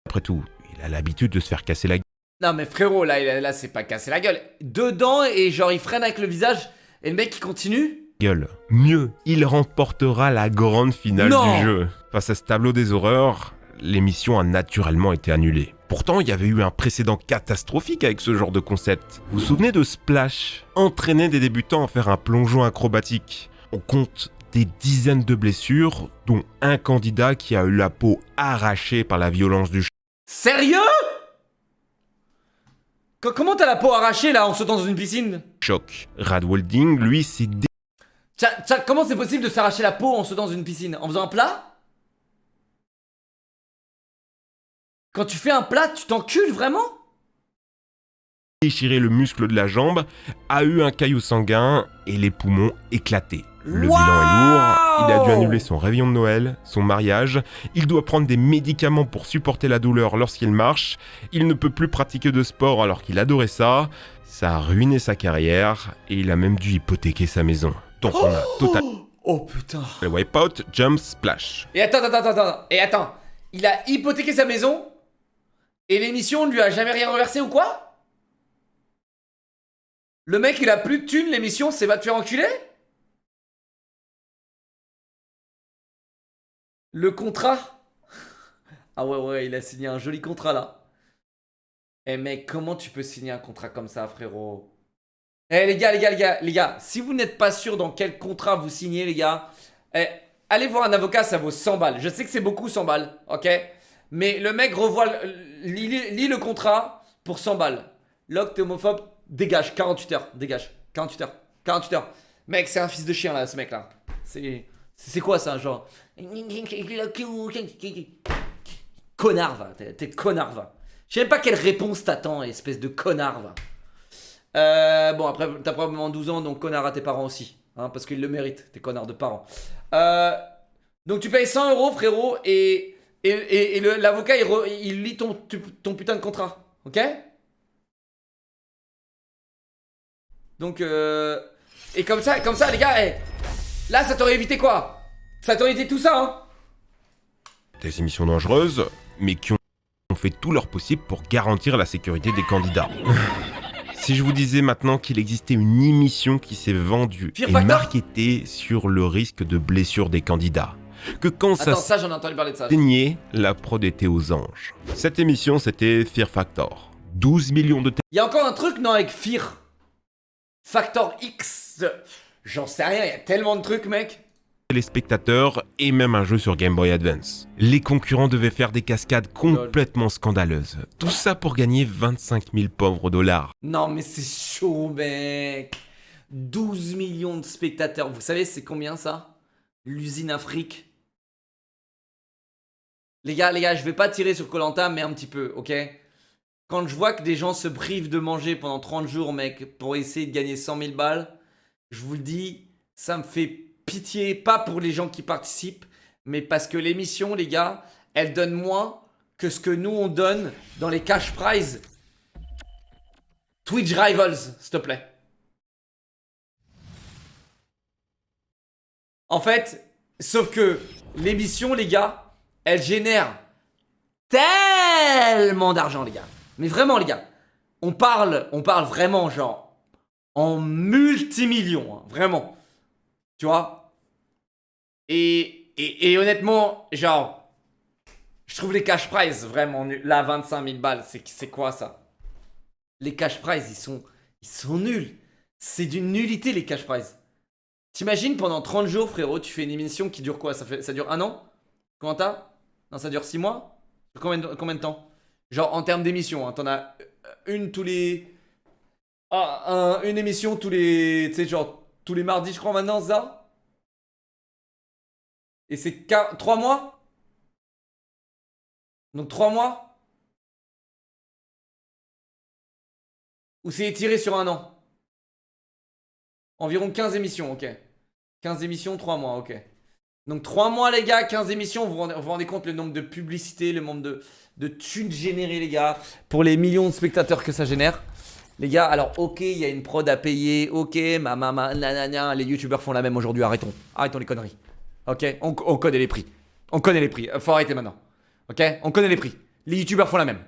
Après tout, il a l'habitude de se faire casser la Non, mais frérot, là c'est pas casser la gueule. Dedans, et genre, il freine avec le visage, et le mec, il continue. gueule. Mieux, il remportera la grande finale Non. du jeu. Face à ce tableau des horreurs, l'émission a naturellement été annulée. Pourtant, il y avait eu un précédent catastrophique avec ce genre de concept. Vous vous souvenez de Splash? Entraîner des débutants à faire un plongeon acrobatique. On compte des dizaines de blessures, dont un candidat qui a eu la peau arrachée par la violence du Sérieux? Comment t'as la peau arrachée là en sautant dans une piscine? choc. Rad Welding, lui, s'est Comment c'est possible de s'arracher la peau en sautant dans une piscine? En faisant un plat? Quand tu fais un plat, tu t'encules vraiment? déchiré le muscle de la jambe, a eu un caillou sanguin et les poumons éclatés. Le bilan est lourd, il a dû annuler son réveillon de Noël, son mariage, il doit prendre des médicaments pour supporter la douleur lorsqu'il marche, il ne peut plus pratiquer de sport alors qu'il adorait ça, ça a ruiné sa carrière et il a même dû hypothéquer sa maison. Donc on a total Oh putain. le wipeout, jump, splash. Et attends. Il a hypothéqué sa maison et l'émission ne lui a jamais rien reversé ou quoi? Le mec il a plus de thunes, l'émission c'est va te faire enculer? Le contrat? Ah ouais, il a signé un joli contrat là. Eh mec, comment tu peux signer un contrat comme ça, frérot? Eh les gars, si vous n'êtes pas sûr dans quel contrat vous signez, les gars, allez voir un avocat, ça vaut 100 balles. Je sais que c'est beaucoup 100 balles, ok? Mais le mec lit le contrat pour 100 balles. Locke, t'es homophobe, dégage, 48 heures, dégage, 48 heures, 48 heures. Mec, c'est un fils de chien là, ce mec là. C'est quoi ça, genre? Connard, va, t'es connard, va. Je sais même pas quelle réponse t'attends, espèce de connard, va. Bon, après, t'as probablement 12 ans, donc connard à tes parents aussi. Hein, parce qu'ils le méritent, tes connards de parents. Donc tu payes 100 euros, frérot, et l'avocat, il lit ton putain de contrat. Ok? Donc, et comme ça, les gars, là, ça t'aurait évité quoi? Ça t'aurait évité tout ça, hein? Des émissions dangereuses, mais qui ont fait tout leur possible pour garantir la sécurité des candidats. Si je vous disais maintenant qu'il existait une émission qui s'est vendue Fear et Factor marketée sur le risque de blessure des candidats, que quand Attends, ça ça, j'en ai entendu parler de ça. saignait, la prod était aux anges. Cette émission, c'était Fear Factor. 12 millions de Il y a encore un truc, non, avec Fear Factor X. J'en sais rien, il y a tellement de trucs, mec. téléspectateurs et même un jeu sur Game Boy Advance. Les concurrents devaient faire des cascades complètement scandaleuses. Tout ça pour gagner 25 000 pauvres dollars. Non, mais c'est chaud, mec. 12 millions de spectateurs. Vous savez, c'est combien ça? L'usine Afrique. Les gars, je vais pas tirer sur koh, mais un petit peu, ok? Quand je vois que des gens se privent de manger pendant 30 jours, mec, pour essayer de gagner 100 000 balles, je vous le dis, ça me fait pitié, pas pour les gens qui participent, mais parce que l'émission, les gars, elle donne moins que ce que nous on donne dans les cash prizes. Twitch Rivals, s'il te plaît. En fait, sauf que l'émission, les gars, elle génère tellement d'argent, les gars. Mais vraiment, les gars, on parle vraiment, genre, en multimillions, hein, vraiment. Tu vois? Et honnêtement, genre, je trouve les cash prizes vraiment nuls. Là, 25 000 balles, c'est quoi ça? Les cash prizes, ils sont nuls. C'est d'une nullité, les cash prizes. T'imagines, pendant 30 jours, frérot, tu fais une émission qui dure quoi? Ça dure 1 an? Comment t'as? Non, ça dure 6 mois? Combien de temps? Genre, en termes d'émission, hein, t'en as une tous les... une émission tous les... Tu sais, genre, tous les mardis, je crois, maintenant, ça? Et c'est 3 mois? Donc 3 mois? Ou c'est étiré sur un an? Environ 15 émissions, ok. 15 émissions, 3 mois, ok. Donc 3 mois les gars, 15 émissions, vous vous rendez compte le nombre de publicités, le nombre de thunes générées les gars, pour les millions de spectateurs que ça génère. Les gars, alors ok, il y a une prod à payer, ok, nanana, les youtubeurs font la même aujourd'hui, arrêtons les conneries. Ok, on connaît les prix. On connaît les prix, faut arrêter maintenant. Ok, on connaît les prix. Les youtubeurs font la même.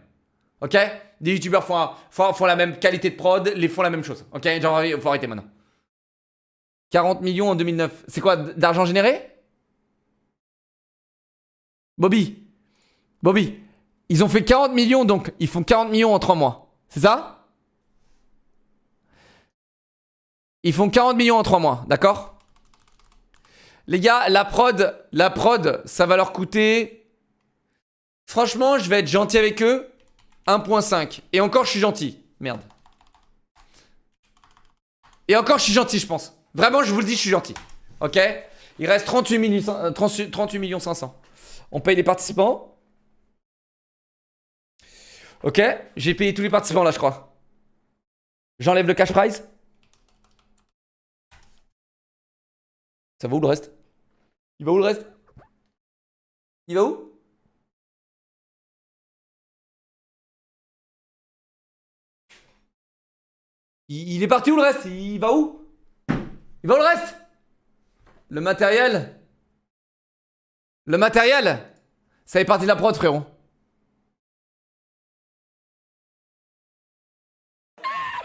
Ok, les youtubeurs font la même qualité de prod, les font la même chose. Ok, genre, faut arrêter maintenant. 40 millions en 2009, c'est quoi, d'argent généré? Bobby, ils ont fait 40 millions, donc ils font 40 millions en 3 mois. C'est ça? Ils font 40 millions en 3 mois, d'accord? Les gars, la prod, ça va leur coûter... Franchement, je vais être gentil avec eux. 1.5. Et encore, je suis gentil. Merde. Et encore, je suis gentil, je pense. Vraiment, je vous le dis, je suis gentil. Ok? Il reste 38 millions 500. On paye les participants. Ok, j'ai payé tous les participants là, je crois. J'enlève le cash prize. Ça va où le reste? Il va où le reste? Il va où? Il est parti où le reste? Il va où? Il va où le reste? Le matériel? Le matériel, ça fait partie de la prod, frérot.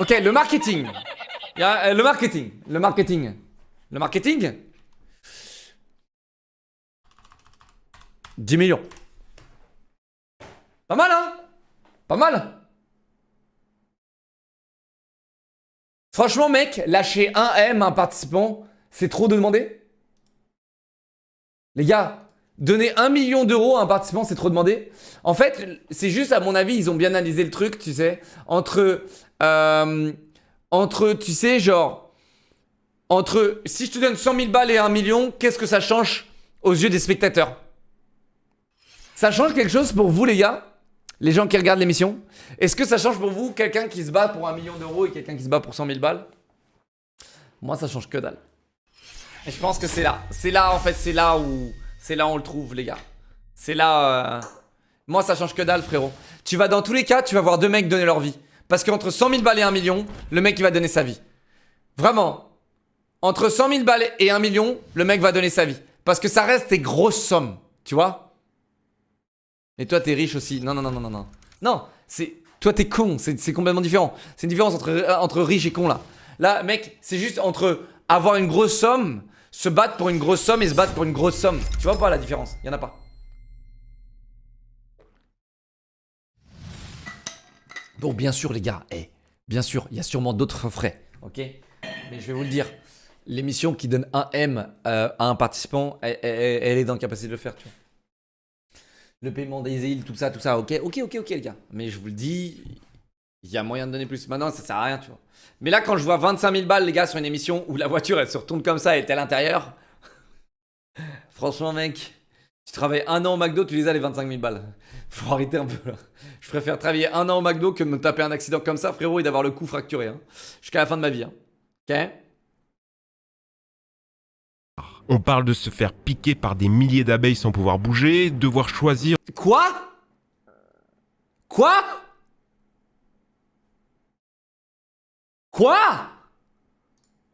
Ok, le marketing. Le marketing. 10 millions. Pas mal, hein? Pas mal. Franchement, mec, lâcher 1 M à un participant, c'est trop de demander. Les gars, donner 1 million d'euros à un participant, c'est trop demandé. En fait, c'est juste, à mon avis, ils ont bien analysé le truc, tu sais. Entre, tu sais, genre... si je te donne 100 000 balles et 1 million, qu'est-ce que ça change aux yeux des spectateurs? Ça change quelque chose pour vous, les gars? Les gens qui regardent l'émission? Est-ce que ça change pour vous quelqu'un qui se bat pour 1 million d'euros et quelqu'un qui se bat pour 100 000 balles? Moi, ça change que dalle. Et je pense que c'est là. C'est là, en fait, c'est là où on le trouve, les gars. C'est là... Moi, ça change que dalle, frérot. Tu vas dans tous les cas, tu vas voir 2 mecs donner leur vie. Parce qu'entre 100 000 balles et 1 million, le mec, il va donner sa vie. Vraiment. Entre 100 000 balles et 1 million, le mec va donner sa vie. Parce que ça reste des grosses sommes. Tu vois? Et toi, t'es riche aussi. Non. Non, toi, t'es con. C'est complètement différent. C'est une différence entre riche et con, là. Là, mec, c'est juste entre avoir une grosse somme, se battre pour une grosse somme et se battre pour une grosse somme. Tu vois pas la différence? Y en a pas. Bon, bien sûr, les gars. Bien sûr, il y a sûrement d'autres frais. Ok? Mais je vais vous le dire. L'émission qui donne 1 M à un participant, elle est dans la capacité de le faire, tu vois. Le paiement des îles, tout ça, ok, les gars. Mais je vous le dis, il y a moyen de donner plus. Maintenant, ça sert à rien, tu vois. Mais là, quand je vois 25 000 balles, les gars, sur une émission où la voiture, elle se retourne comme ça et t'es à l'intérieur. Franchement, mec, tu travailles 1 an au McDo, tu les as les 25 000 balles. Faut arrêter un peu, là. Je préfère travailler 1 an au McDo que de me taper un accident comme ça, frérot, et d'avoir le cou fracturé. Hein. Jusqu'à la fin de ma vie. Hein. Ok? On parle de se faire piquer par des milliers d'abeilles sans pouvoir bouger, devoir choisir Quoi?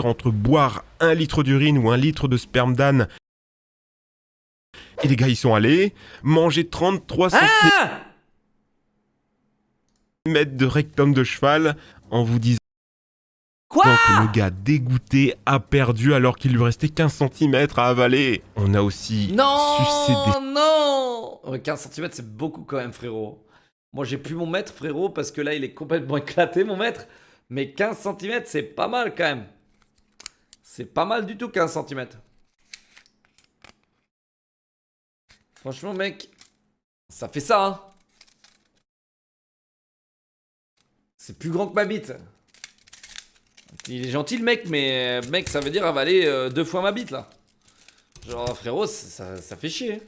entre boire 1 litre d'urine ou 1 litre de sperme d'âne. Et les gars, ils sont allés manger 33 cm de rectum de cheval en vous disant que le gars dégoûté a perdu alors qu'il lui restait 15 cm à avaler. On a aussi sucé des... Non 15 cm, c'est beaucoup quand même, frérot. Moi, j'ai plus mon mètre, frérot, parce que là, il est complètement éclaté, mon mètre. Mais 15 cm, c'est pas mal quand même. C'est pas mal du tout, 15 cm. Franchement, mec, ça fait ça, hein. C'est plus grand que ma bite. Il est gentil, le mec, mais mec, ça veut dire avaler 2 fois ma bite, là. Genre, frérot, ça fait chier.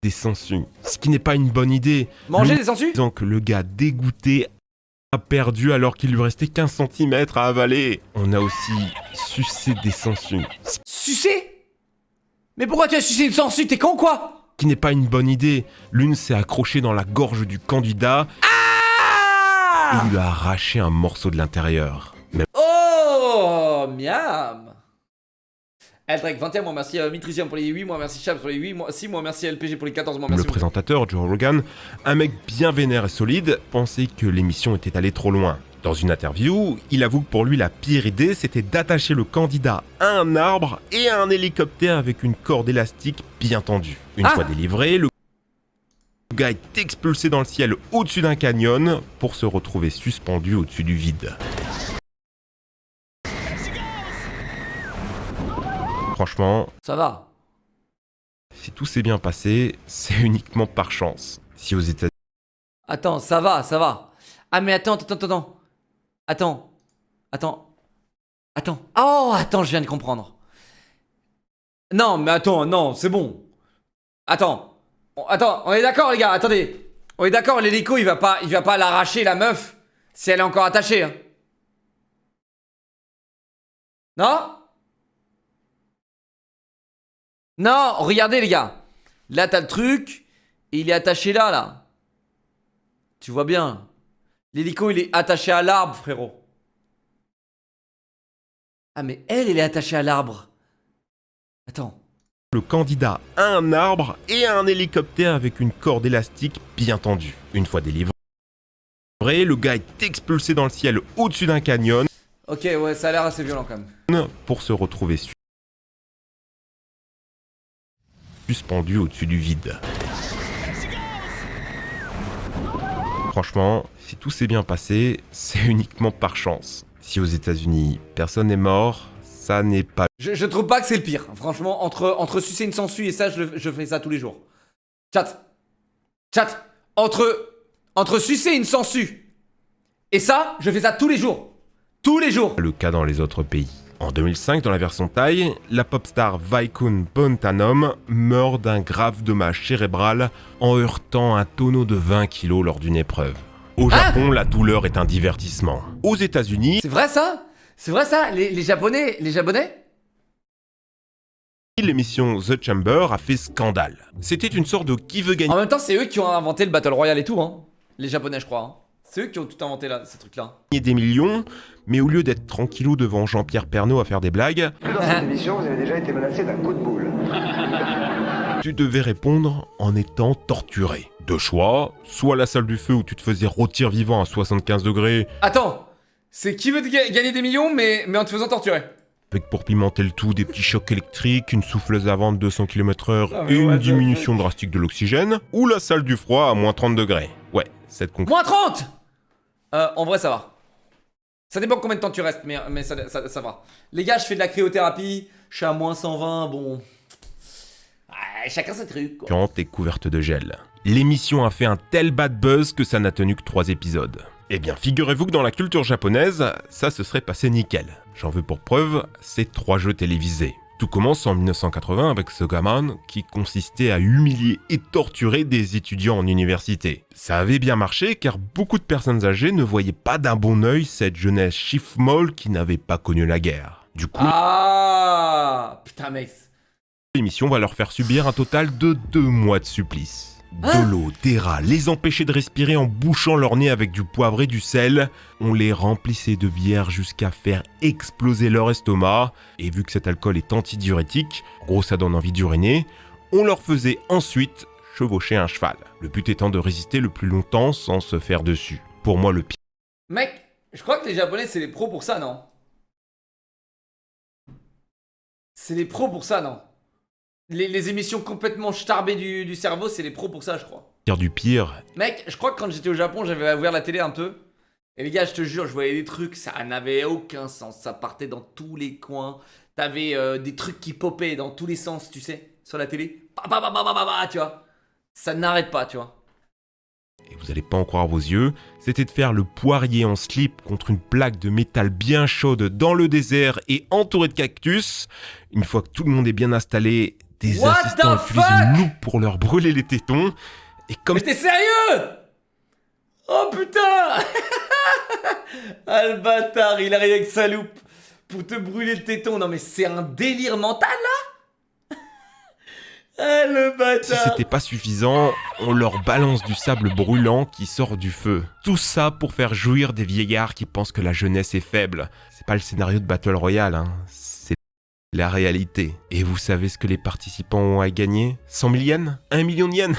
Des sangsues. Ce qui n'est pas une bonne idée. Manger des sangsues? Disant que le gars dégoûté a perdu alors qu'il lui restait 15 cm à avaler. On a aussi sucé des sangsues. Ce Sucer? Mais pourquoi tu as sucé une sangsue? T'es con quoi? qui n'est pas une bonne idée. L'une s'est accrochée dans la gorge du candidat et lui a arraché un morceau de l'intérieur. Même Oh, miam. Eldrake 21, moi merci Mitrigium pour les 8 mois, merci Chab pour les 8 mois, 6 mois, merci LPG pour les 14 mois, le merci. présentateur, Joe Rogan, un mec bien vénère et solide, pensait que l'émission était allée trop loin. Dans une interview, il avoue que pour lui la pire idée c'était d'attacher le candidat à un arbre et à un hélicoptère avec une corde élastique bien tendue. Une fois délivré, le gars est expulsé dans le ciel au-dessus d'un canyon pour se retrouver suspendu au-dessus du vide. Franchement, Ça va. si tout s'est bien passé, c'est uniquement par chance. Si aux États-Unis, Attends, ça va, ça va. Ah mais attends. Oh, attends, je viens de comprendre. Non, mais attends, non, c'est bon. Attends, on est d'accord les gars, attendez. On est d'accord, l'hélico il va pas l'arracher la meuf si elle est encore attachée. Hein. Non? Non, regardez les gars. Là t'as le truc, et il est attaché là. Tu vois bien. L'hélico il est attaché à l'arbre frérot. Ah mais elle est attachée à l'arbre. Attends. le candidat a un arbre et un hélicoptère avec une corde élastique bien tendue. Une fois délivré, le gars est expulsé dans le ciel au-dessus d'un canyon Ok, ouais, ça a l'air assez violent quand même. pour se retrouver suspendu au-dessus du vide. Franchement, si tout s'est bien passé, c'est uniquement par chance. Si aux États-Unis personne n'est mort, ça n'est pas Je trouve pas que c'est le pire. Franchement, entre sucer une sangsue et ça, je fais ça tous les jours. Chat. Entre sucer une sangsue et ça, je fais ça tous les jours. Tous les jours. le cas dans les autres pays. En 2005, dans la version thaï, la pop star Vaikun Pontanom meurt d'un grave dommage cérébral en heurtant un tonneau de 20 kg lors d'une épreuve. Au Japon, la douleur est un divertissement. Aux États-Unis, C'est vrai ça? C'est vrai ça? Les Japonais? l'émission The Chamber a fait scandale. C'était une sorte de qui veut gagner En même temps, c'est eux qui ont inventé le Battle Royale et tout, hein. Les Japonais, je crois. Hein. C'est eux qui ont tout inventé là, ces trucs-là. des millions, mais au lieu d'être tranquillou devant Jean-Pierre Pernaut à faire des blagues, Dans cette émission, vous avez déjà été menacé d'un coup de boule. tu devais répondre en étant torturé. Deux choix, soit la salle du feu où tu te faisais rôtir vivant à 75 degrés, Attends, c'est qui veut gagner des millions, mais en te faisant torturer. avec pour pimenter le tout des petits chocs électriques, une souffleuse à vent de 200 km/h Ah, mais et what une the diminution drastique de l'oxygène, ou la salle du froid à moins 30 degrés. Ouais, cette conclusion. Moins 30 En vrai, ça va. Ça dépend combien de temps tu restes, mais ça va. Les gars, je fais de la cryothérapie, je suis à moins 120, bon... Ouais, chacun ses trucs, quoi. Et couverte de gel. L'émission a fait un tel bad buzz que ça n'a tenu que 3 épisodes. Eh bien, figurez-vous que dans la culture japonaise, ça se serait passé nickel. J'en veux pour preuve ces 3 jeux télévisés. Tout commence en 1980 avec Sogaman, qui consistait à humilier et torturer des étudiants en université. Ça avait bien marché car beaucoup de personnes âgées ne voyaient pas d'un bon œil cette jeunesse chiffre-molle qui n'avait pas connu la guerre. Du coup, Ah putain, mec. l'émission va leur faire subir un total de 2 mois de supplice. De l'eau, des rats, les empêcher de respirer en bouchant leur nez avec du poivre et du sel. On les remplissait de bière jusqu'à faire exploser leur estomac. Et vu que cet alcool est antidiurétique, en gros ça donne envie d'uriner, on leur faisait ensuite chevaucher un cheval. Le but étant de résister le plus longtemps sans se faire dessus. Pour moi le pire. Mec, je crois que les Japonais, c'est les pros pour ça, non? C'est les pros pour ça, non? Les émissions complètement starbées du cerveau, c'est les pros pour ça, je crois. Du pire, Mec, je crois que quand j'étais au Japon, j'avais ouvert la télé un peu. Et les gars, je te jure, je voyais des trucs, ça n'avait aucun sens. Ça partait dans tous les coins. T'avais des trucs qui popaient dans tous les sens, tu sais, sur la télé. Tu vois. Ça n'arrête pas, tu vois. et vous allez pas en croire vos yeux, c'était de faire le poirier en slip contre une plaque de métal bien chaude dans le désert et entouré de cactus. Une fois que tout le monde est bien installé, des What assistants the utilisent fuck une loupe pour leur brûler les tétons. Et comme Mais t'es sérieux? Oh putain! Ah le bâtard, il arrive avec sa loupe pour te brûler le téton. Non mais c'est un délire mental là? Ah le si bâtard! c'était pas suffisant, on leur balance du sable brûlant qui sort du feu. Tout ça pour faire jouir des vieillards qui pensent que la jeunesse est faible. C'est pas le scénario de Battle Royale, hein. C'est la réalité. Et vous savez ce que les participants ont à gagner? 100 000 yens? 1 million de yens?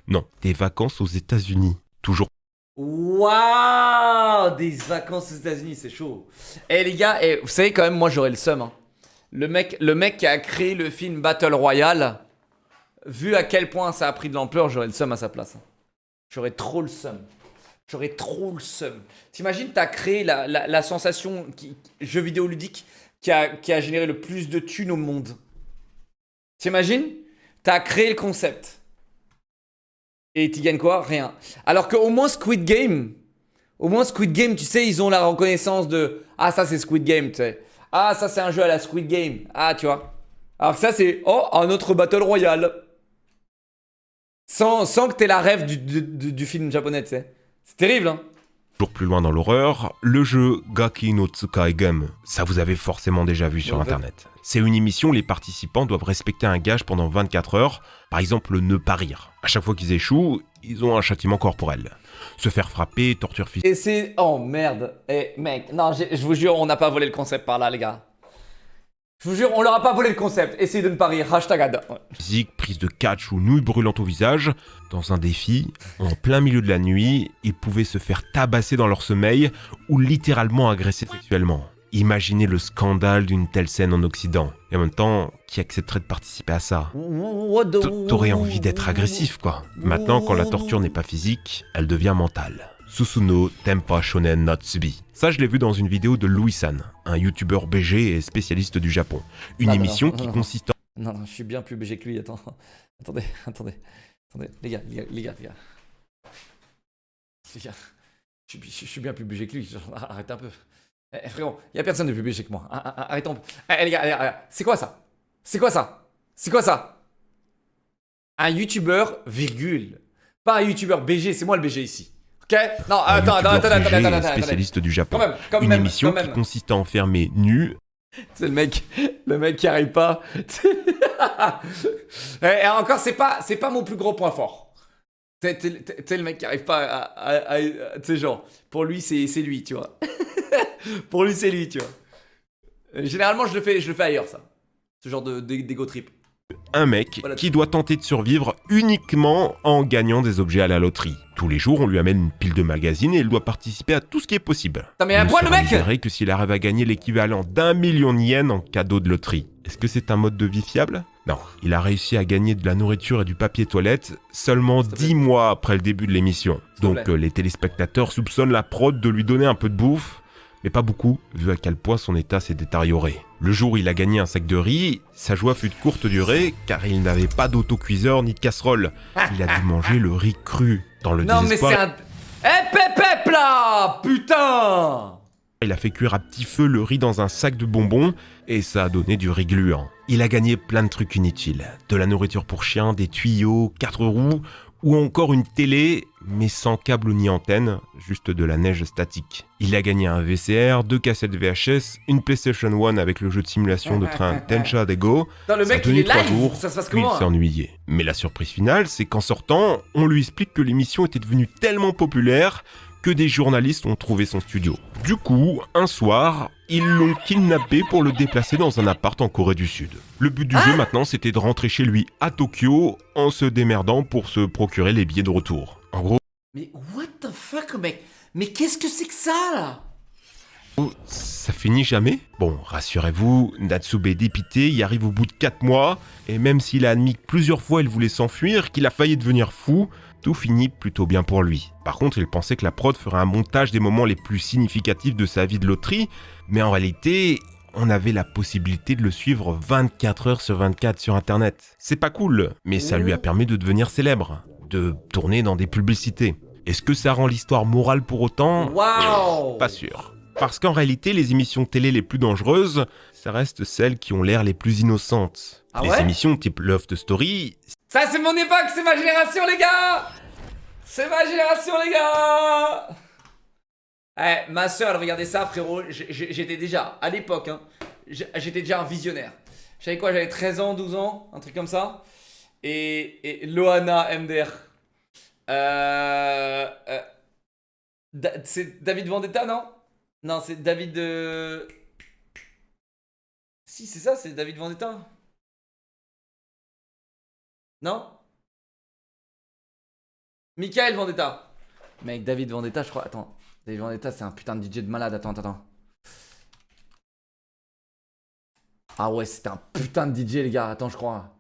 Non, des vacances aux États-Unis. Toujours. Waouh! Des vacances aux États-Unis, c'est chaud. Eh les gars, vous savez quand même, moi j'aurais le seum. Hein. Le mec qui a créé le film Battle Royale, vu à quel point ça a pris de l'ampleur, j'aurais le seum à sa place. Hein. J'aurais trop le seum. J'aurais trop le seum. T'imagines, t'as créé la sensation jeu vidéo ludique qui a généré le plus de thunes au monde. T'imagines? T'as créé le concept. Et tu gagnes quoi? Rien. Alors qu'au moins Squid Game, tu sais, ils ont la reconnaissance de ah ça c'est Squid Game, tu sais. Ah ça c'est un jeu à la Squid Game. Ah tu vois. Alors que ça c'est oh un autre Battle Royale. Sans que t'aies la rêve du film japonais, tu sais. C'est terrible hein. Toujours plus loin dans l'horreur, le jeu Gaki no Tsukai Game. Ça vous avez forcément déjà vu sur internet. C'est une émission où les participants doivent respecter un gage pendant 24 heures, par exemple ne pas rire. À chaque fois qu'ils échouent, ils ont un châtiment corporel. Se faire frapper, torture physique. Et c'est... Oh merde. Eh mec, non, je vous jure, on n'a pas volé le concept par là les gars. Je vous jure, on leur a pas volé le concept. Essayez de ne pas rire. Hashtag ad. Ouais. Physique, prise de catch ou nouilles brûlantes au visage. Dans un défi, en plein milieu de la nuit, ils pouvaient se faire tabasser dans leur sommeil ou littéralement agresser sexuellement. Imaginez le scandale d'une telle scène en Occident. Et en même temps, qui accepterait de participer à ça? T'aurais envie d'être agressif, quoi. Maintenant, quand la torture n'est pas physique, elle devient mentale. Susuno Tempa Shonen Natsubi. Ça, je l'ai vu dans une vidéo de Louis-san, un youtubeur BG et spécialiste du Japon. Une émission qui consiste en... Non, je suis bien plus BG que lui, attends. Attendez. Les gars. Je suis bien plus BG que lui, arrête un peu. Eh, frérot, y a personne de plus BG que moi. Arrêtons. Les gars, c'est quoi ça? Un youtubeur, virgule. Pas un youtubeur BG, c'est moi le BG ici. Ok? Non, attends. Spécialiste du Japon. Quand Une même, émission qui consiste à enfermer nu. C'est le mec qui arrive pas. Et encore, c'est pas mon plus gros point fort. T'es le mec qui arrive pas à tu sais, genre, pour lui, c'est lui, tu vois. Pour lui, c'est lui, tu vois. Généralement, je le fais ailleurs, ça. Ce genre d'ego trip. Un mec qui doit tenter de survivre uniquement en gagnant des objets à la loterie. Tous les jours, on lui amène une pile de magazines et il doit participer à tout ce qui est possible. Putain, mais un poil, le mec! Il ne sera que s'il arrive à gagner l'équivalent d'1 million de yens en cadeau de loterie. Est-ce que c'est un mode de vie fiable? Non, il a réussi à gagner de la nourriture et du papier toilette seulement 10 mois après le début de l'émission. Donc les téléspectateurs soupçonnent la prod de lui donner un peu de bouffe, mais pas beaucoup, vu à quel point son état s'est détérioré. Le jour où il a gagné un sac de riz, sa joie fut de courte durée, car il n'avait pas d'autocuiseur ni de casserole. Il a dû manger le riz cru. Dans le désespoir... Non mais c'est un... Pep là! Putain! Il a fait cuire à petit feu le riz dans un sac de bonbons, et ça a donné du riz gluant. Il a gagné plein de trucs inutiles. De la nourriture pour chiens, des tuyaux, 4 roues, ou encore une télé, mais sans câble ni antenne, juste de la neige statique. Il a gagné un VCR, 2 cassettes VHS, une PlayStation 1 avec le jeu de simulation de train Tensha Dego. Le mec, il est live, ça se passe puis comment? Il s'est ennuyé. Mais la surprise finale, c'est qu'en sortant, on lui explique que l'émission était devenue tellement populaire que des journalistes ont trouvé son studio. Du coup, un soir, ils l'ont kidnappé pour le déplacer dans un appart en Corée du Sud. Le but du jeu maintenant, c'était de rentrer chez lui à Tokyo en se démerdant pour se procurer les billets de retour. En gros... Mais what the fuck, mec? Mais qu'est-ce que c'est que ça, là? Ça finit jamais? Bon, rassurez-vous, Natsube dépité y arrive au bout de 4 mois, et même s'il a admis que plusieurs fois il voulait s'enfuir, qu'il a failli devenir fou, tout finit plutôt bien pour lui. Par contre, il pensait que la prod ferait un montage des moments les plus significatifs de sa vie de loterie, mais en réalité, on avait la possibilité de le suivre 24 heures sur 24 sur internet. C'est pas cool, mais ça lui a permis de devenir célèbre, de tourner dans des publicités. Est-ce que ça rend l'histoire morale pour autant? Waouh. Pas sûr. Parce qu'en réalité, les émissions télé les plus dangereuses, ça reste celles qui ont l'air les plus innocentes. Ah les ouais émissions type Love the Story, Ça, c'est mon époque, c'est ma génération, les gars. C'est ma génération, les gars. Eh, ma soeur, elle regardait ça, frérot. J'étais déjà, à l'époque, hein, j'étais déjà un visionnaire. J'avais quoi? J'avais 13 ans, 12 ans, un truc comme ça. Et Loana MDR. C'est David Vendetta, non? Non, c'est David... Si, c'est ça, c'est David Vendetta. Non? Michael Vendetta. Mec, David Vendetta, je crois. Attends. David Vendetta, c'est un putain de DJ de malade. Attends. Ah ouais, c'était un putain de DJ, les gars. Attends, je crois.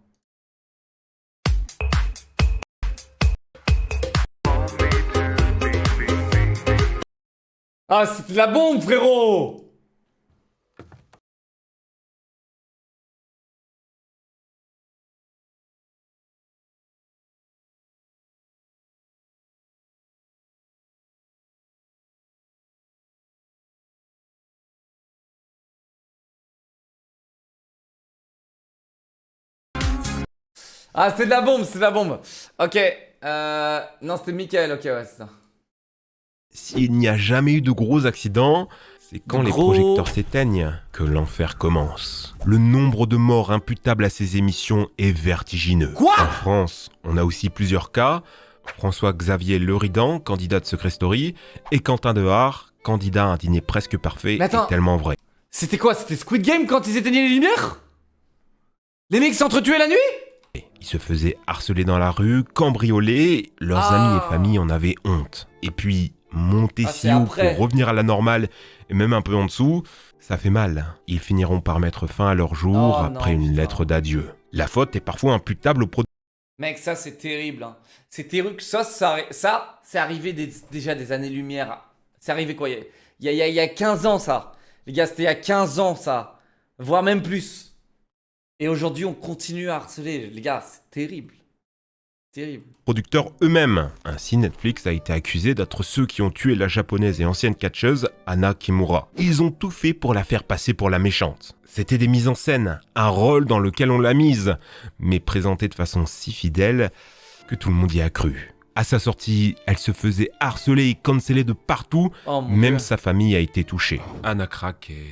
Ah, c'était la bombe, frérot! Ah, c'était de la bombe, c'est de la bombe. Ok. Non, c'était Michael, ok, ouais, c'est ça. s'il n'y a jamais eu de gros accidents, c'est quand les projecteurs s'éteignent que l'enfer commence. Le nombre de morts imputables à ces émissions est vertigineux. Quoi ? En France, on a aussi plusieurs cas. François-Xavier Leridan, candidat de Secret Story, et Quentin Dehar, candidat à un dîner presque parfait, Mais attends. et tellement vrai. C'était quoi? C'était Squid Game quand ils éteignaient les lumières? Les mecs s'entretuaient la nuit? Ils se faisaient harceler dans la rue, cambrioler, leurs amis et familles en avaient honte. Et puis, monter si haut pour revenir à la normale, et même un peu en dessous, ça fait mal. Ils finiront par mettre fin à leur jour après une lettre d'adieu. La faute est parfois imputable au producteur. Mec, ça c'est terrible. Hein. C'est terrible que ça c'est arrivé déjà des années-lumière. C'est arrivé quoi? Il y a 15 ans ça. Les gars, c'était il y a 15 ans ça. Voire même plus. Et aujourd'hui, on continue à harceler. Les gars, c'est terrible. Terrible. Producteurs eux-mêmes. Ainsi, Netflix a été accusé d'être ceux qui ont tué la japonaise et ancienne catcheuse Hana Kimura. Ils ont tout fait pour la faire passer pour la méchante. C'était des mises en scène, un rôle dans lequel on l'a mise, mais présenté de façon si fidèle que tout le monde y a cru. À sa sortie, elle se faisait harceler et canceller de partout, même sa famille a été touchée. Hana craqué.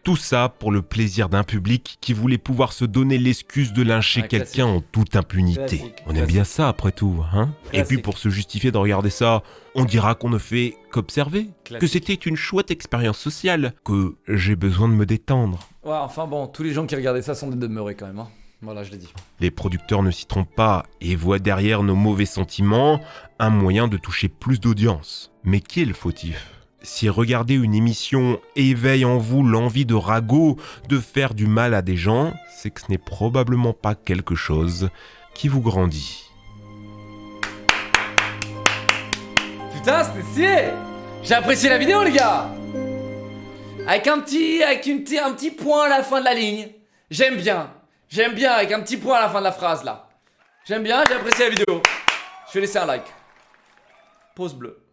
Tout ça pour le plaisir d'un public qui voulait pouvoir se donner l'excuse de lyncher quelqu'un en toute impunité. On aime bien ça après tout, hein? Et puis pour se justifier de regarder ça, on dira qu'on ne fait qu'observer, que c'était une chouette expérience sociale, que j'ai besoin de me détendre. Ouais, enfin bon, tous les gens qui regardaient ça sont des demeurés quand même, hein. Voilà, je l'ai dit. Les producteurs ne s'y trompent pas et voient derrière nos mauvais sentiments un moyen de toucher plus d'audience. Mais qui est le fautif ? Si regarder une émission éveille en vous l'envie de ragot, de faire du mal à des gens, c'est que ce n'est probablement pas quelque chose qui vous grandit. Putain, c'était stylé! J'ai apprécié la vidéo, les gars! Avec un petit point à la fin de la ligne. J'aime bien avec un petit point à la fin de la phrase là. J'aime bien, j'ai apprécié la vidéo. Je vais laisser un like. Pause bleue.